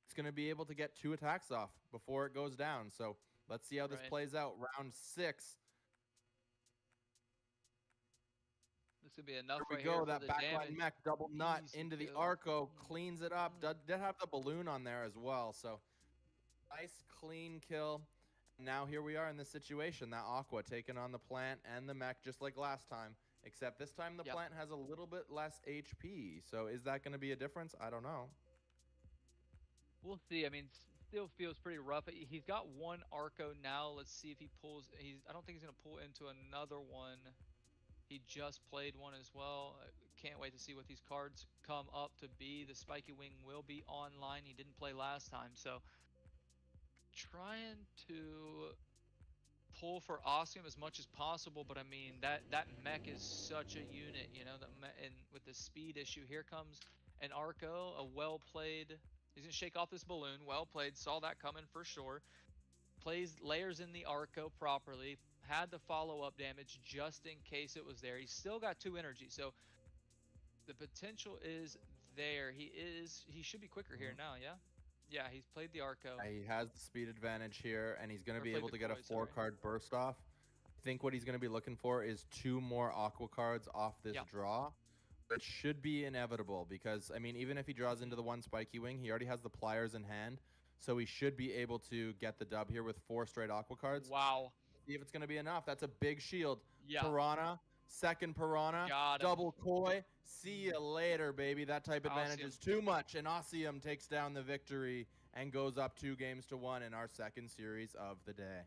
it's going to be able to get 2 attacks off before it goes down. So let's see how this plays out. Round 6. This could be enough. Here we go. That backline mech double nut into the Arco, cleans it up. Did have the balloon on there as well. So nice clean kill. Now here we are in this situation. That Aqua taking on the plant and the mech just like last time, except this time the plant has a little bit less HP. So is that going to be a difference? I don't know. We'll see. I mean, still feels pretty rough. He's got 1 Arco now. Let's see if he pulls. I don't think he's going to pull into another one. He just played one as well. Can't wait to see what these cards come up to be. The Spiky Wing will be online. He didn't play last time, so trying to pull for Ossium as much as possible. But I mean, that mech is such a unit, and with the speed issue, here comes an Arco, a well played. He's gonna shake off this balloon. Well played. Saw that coming for sure. Plays layers in the Arco properly. Had the follow-up damage just in case it was there. He's still got 2 energy, so the potential is there. He should be quicker here now, yeah? Yeah, he's played the Arco. He has the speed advantage here, and he's going to be able to get a 4-card burst off. I think what he's going to be looking for is 2 more Aqua cards off this draw. It should be inevitable because, I mean, even if he draws into the 1 Spiky Wing, he already has the Pliers in hand. So he should be able to get the dub here with 4 straight Aqua cards. Wow. See if it's going to be enough. That's a big shield. Yeah. Piranha, second Piranha, Got him. double Koi. See you later, baby. That type advantage Awesome. is too much. And Asium takes down the victory and goes up 2 games to 1 in our second series of the day.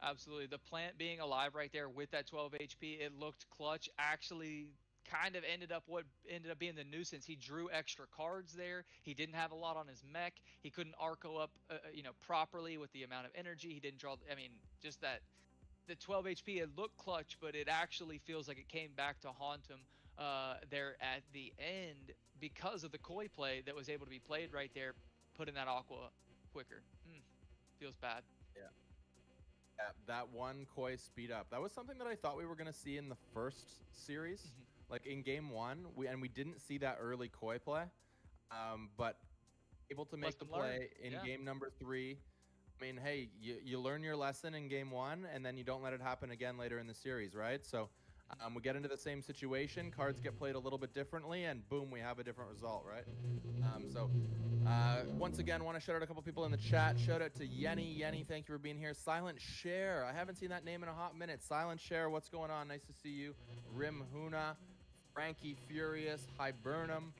Absolutely. The plant being alive right there with that 12 HP, it looked clutch. Actually, kind of ended up being the nuisance. He drew extra cards there. He didn't have a lot on his mech. He couldn't arco up, properly with the amount of energy. He didn't draw. I mean, just that the 12 HP. It looked clutch, but it actually feels like it came back to haunt him there at the end because of the Koi play that was able to be played right there, putting that Aqua quicker. Feels bad. Yeah. Yeah, that 1 Koi speed up. That was something that I thought we were going to see in the first series. Like in game 1, we didn't see that early Koi play, but able to make the play in game number 3. I mean, hey, you learn your lesson in game 1, and then you don't let it happen again later in the series, right? So we get into the same situation, cards get played a little bit differently, and boom, we have a different result, right? Once again, want to shout out a couple people in the chat. Shout out to Yenny. Yenny, thank you for being here. Silent Share, I haven't seen that name in a hot minute. Silent Share, what's going on? Nice to see you. Rim Huna, Frankie Furious, Hibernum.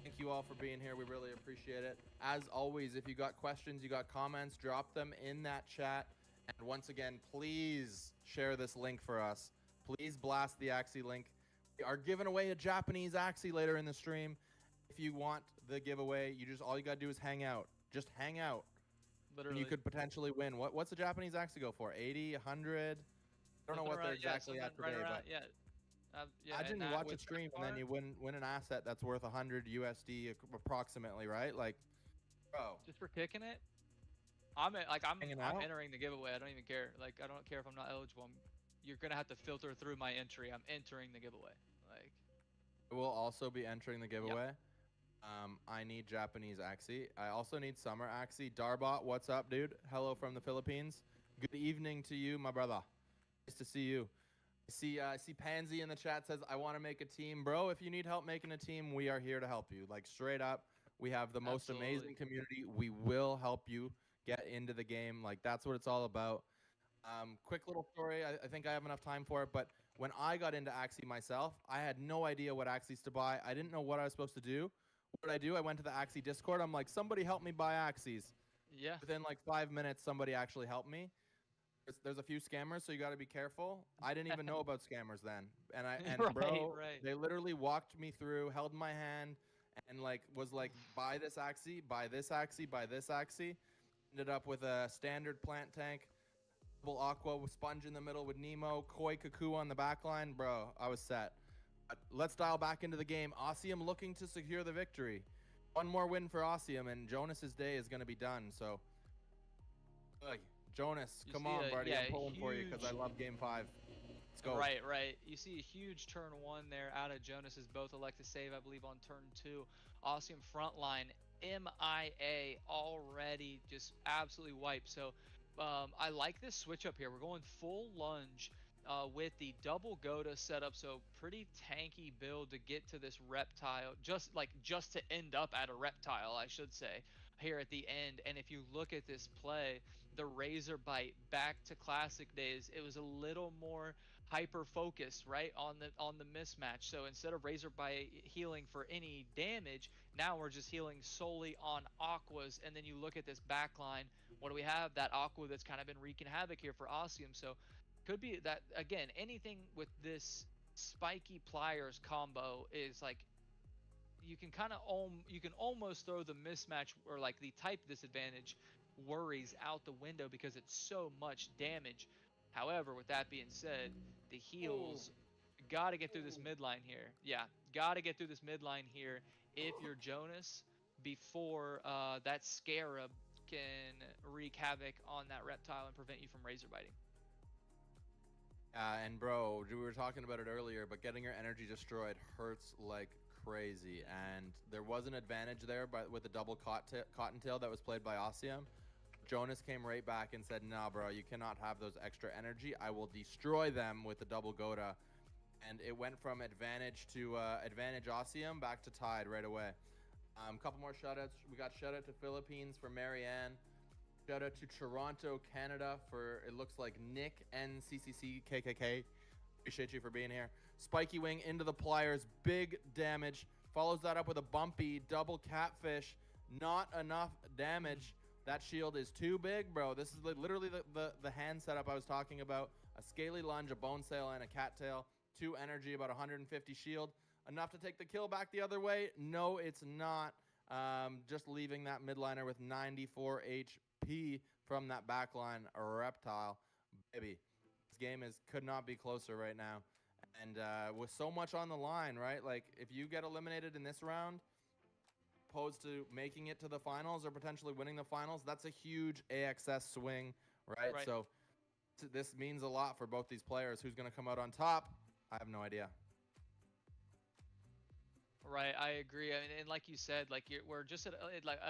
Thank you all for being here. We really appreciate it. As always, if you got questions, you got comments, drop them in that chat. And once again, please share this link for us. Please blast the Axie link. We are giving away a Japanese Axie later in the stream. If you want the giveaway, all you gotta do is hang out. Just hang out. Literally. And you could potentially win. What's the Japanese Axie go for? 80, 100? I don't know what they're exactly at today, but imagine you watch a stream and then you win an asset that's worth 100 USD approximately, right? Like, bro. Just for kicking it, I'm Hanging out? entering the giveaway. I don't even care. Like, I don't care if I'm not eligible. You're gonna have to filter through my entry. I'm entering the giveaway. Like, we'll also be entering the giveaway. I need Japanese Axie. I also need summer Axie. Darbot, what's up, dude? Hello from the Philippines. Good evening to you, my brother. Nice to see you. I see Pansy in the chat says, I want to make a team. Bro, if you need help making a team, we are here to help you. Like, straight up, we have the most amazing community. We will help you get into the game. Like, that's what it's all about. Quick little story. I think I have enough time for it, but when I got into Axie myself, I had no idea what Axies to buy. I didn't know what I was supposed to do. What did I do? I went to the Axie Discord. I'm like, somebody help me buy Axies. Yeah. Within like 5 minutes, somebody actually helped me. There's a few scammers, so you got to be careful. I didn't even know about scammers then, and bro, they literally walked me through, held my hand, and was like, buy this Axie, buy this Axie, buy this Axie. Ended up with a standard plant tank, double Aqua with Sponge in the middle with Nemo, Koi Cuckoo on the back line. Bro, I was set. But let's dial back into the game. Asium looking to secure the victory. One more win for Asium, and Jonas's day is going to be done. So, Jonas, come on, buddy. I'm pulling for you because I love Game 5. Let's go. Right. You see a huge turn 1 there out of Jonas's. Both elect to save, I believe, on turn 2. Asium frontline, MIA already just absolutely wiped. So I like this switch up here. We're going full lunge with the double Goda setup. So pretty tanky build to get to this reptile. Just to end up at a reptile, I should say, here at the end. And if you look at this play, the Razor Bite back to classic days, it was a little more hyper focused, right, on the mismatch. So instead of Razor Bite healing for any damage, now we're just healing solely on Aquas. And then you look at this back line, what do we have? That Aqua that's kind of been wreaking havoc here for Asium. So could be that, again, anything with this spiky pliers combo is like, you can almost throw the mismatch or like the type disadvantage worries out the window because it's so much damage. However, with that being said, the heals got to get through this midline here. Yeah, got to get through this midline here if you're Jonas before that Scarab can wreak havoc on that reptile and prevent you from razor biting. And bro, we were talking about it earlier, but getting your energy destroyed hurts like crazy. And there was an advantage there with the double cottontail that was played by Asium. Jonas came right back and said, "Nah, bro, you cannot have those extra energy. I will destroy them with the double Goda." And it went from advantage to advantage Ossium back to tied right away. Couple more shoutouts. We got shout out to Philippines for Marianne. Shout out to Toronto, Canada for, it looks like, Nick NCCC KKK. Appreciate you for being here. Spiky Wing into the pliers. Big damage. Follows that up with a bumpy double catfish. Not enough damage. That shield is too big, bro. This is literally the hand setup I was talking about. A scaly lunge, a bone sail, and a cattail. 2 energy, about 150 shield. Enough to take the kill back the other way? No, it's not. Just leaving that midliner with 94 HP from that backline reptile. Baby, this game could not be closer right now. And with so much on the line, right? Like, if you get eliminated in this round, opposed to making it to the finals or potentially winning the finals, that's a huge AXS swing, right? So this means a lot for both these players. Who's going to come out on top? I have no idea. Right, I agree. I mean, and like you said, like we're just at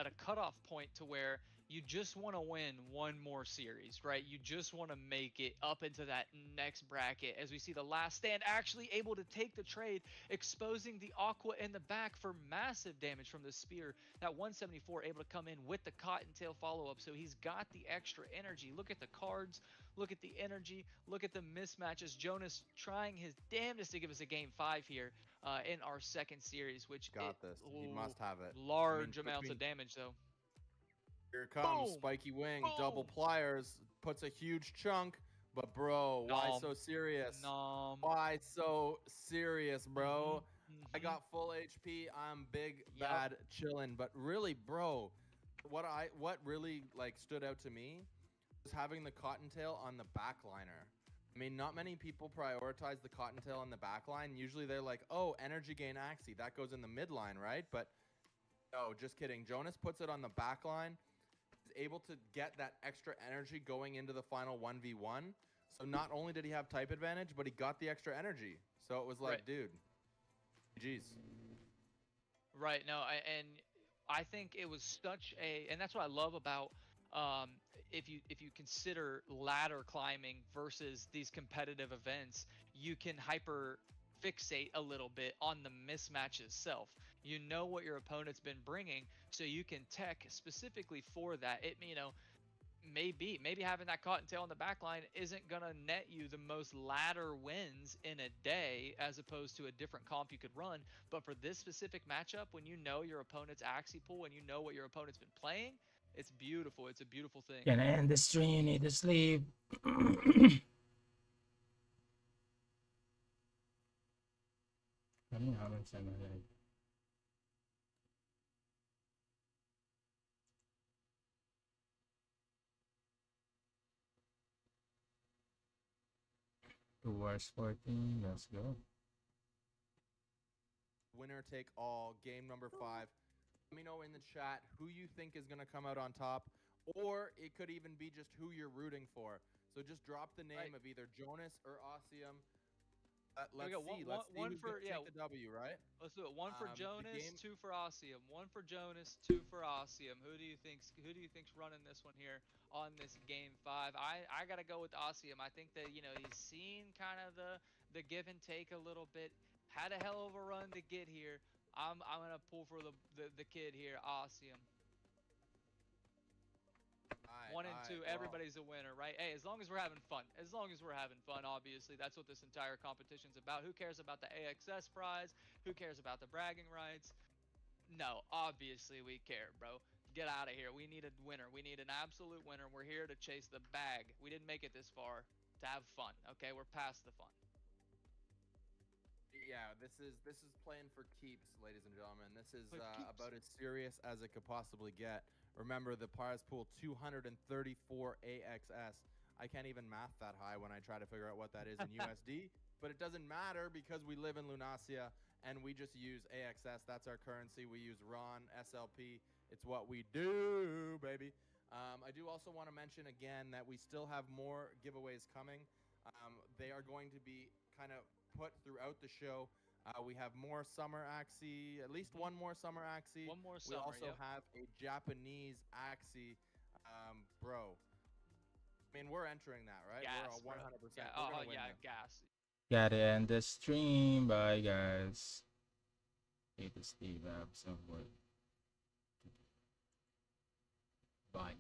a cutoff point to where you just want to win one more series, right? You just want to make it up into that next bracket. As we see the last stand actually able to take the trade, exposing the Aqua in the back for massive damage from the spear. That 174 able to come in with the Cottontail follow-up, so he's got the extra energy. Look at the cards, look at the energy, look at the mismatches. Jonas trying his damnedest to give us a game 5 here in our second series, which got this. He must have it. Large amounts of damage though. Here it comes. Boom. Spiky Wing, Boom. double pliers, puts a huge chunk. But bro, why so serious? Why so serious, bro? I got full HP. I'm big, bad, chillin'. But really, bro, what really like stood out to me was having the Cottontail on the backliner. I mean, not many people prioritize the Cottontail on the backline. Usually they're like, oh, energy gain Axie. That goes in the midline, right? But no, just kidding. Jonas puts it on the backline. He's able to get that extra energy going into the final 1v1. So not only did he have type advantage, but he got the extra energy. So it was like, dude, GG's. Right. No, and I think it was such a, and that's what I love about if you consider ladder climbing versus these competitive events, you can hyper fixate a little bit on the mismatch itself. You know what your opponent's been bringing, so you can tech specifically for that. It, you know, maybe having that Cottontail on the back line isn't gonna net you the most ladder wins in a day as opposed to a different comp you could run, but for this specific matchup, when you know your opponent's Axie pool and you know what your opponent's been playing, it's beautiful. It's a beautiful thing. Can I end the stream? Need to sleep. Kami naman sa mga Towards 14, let's go. Winner take all, game number 5. Let me know in the chat who you think is going to come out on top, or it could even be just who you're rooting for. So just drop the name of either Jonas or Ossium. Let's see. Let's see who's going to take the W, right? Let's do it. 1 for Jonas, 2 for Ossium. 1 for Jonas, 2 for Ossium. Who do you think's running this one here on this game 5? I gotta go with Ossium. I think that, you know, he's seen kind of the give and take a little bit. Had a hell of a run to get here. I'm gonna pull for the kid here, Ossium. 1 and 2, everybody's a winner, right? Hey, as long as we're having fun. As long as we're having fun, obviously. That's what this entire competition's about. Who cares about the AXS prize? Who cares about the bragging rights? No, obviously we care, bro. Get out of here. We need a winner. We need an absolute winner. We're here to chase the bag. We didn't make it this far to have fun, okay? We're past the fun. Yeah, this is playing for keeps, ladies and gentlemen. This is about as serious as it could possibly get. Remember, the prize pool, 234 AXS. I can't even math that high when I try to figure out what that is in USD, but it doesn't matter because we live in Lunacia and we just use AXS. That's our currency. We use RON, SLP. It's what we do, baby. I do also want to mention again that we still have more giveaways coming. They are going to be kind of put throughout the show. We have more summer Axie, at least one more summer Axie. One more We summer, also have a Japanese Axie Bro. I mean, we're entering that, right? Gas, we're bro. 100%. Yeah, We're oh, gonna win yeah, this. gas. Gotta end the stream. Bye, guys. Hate to Steve Abs of work. Bye.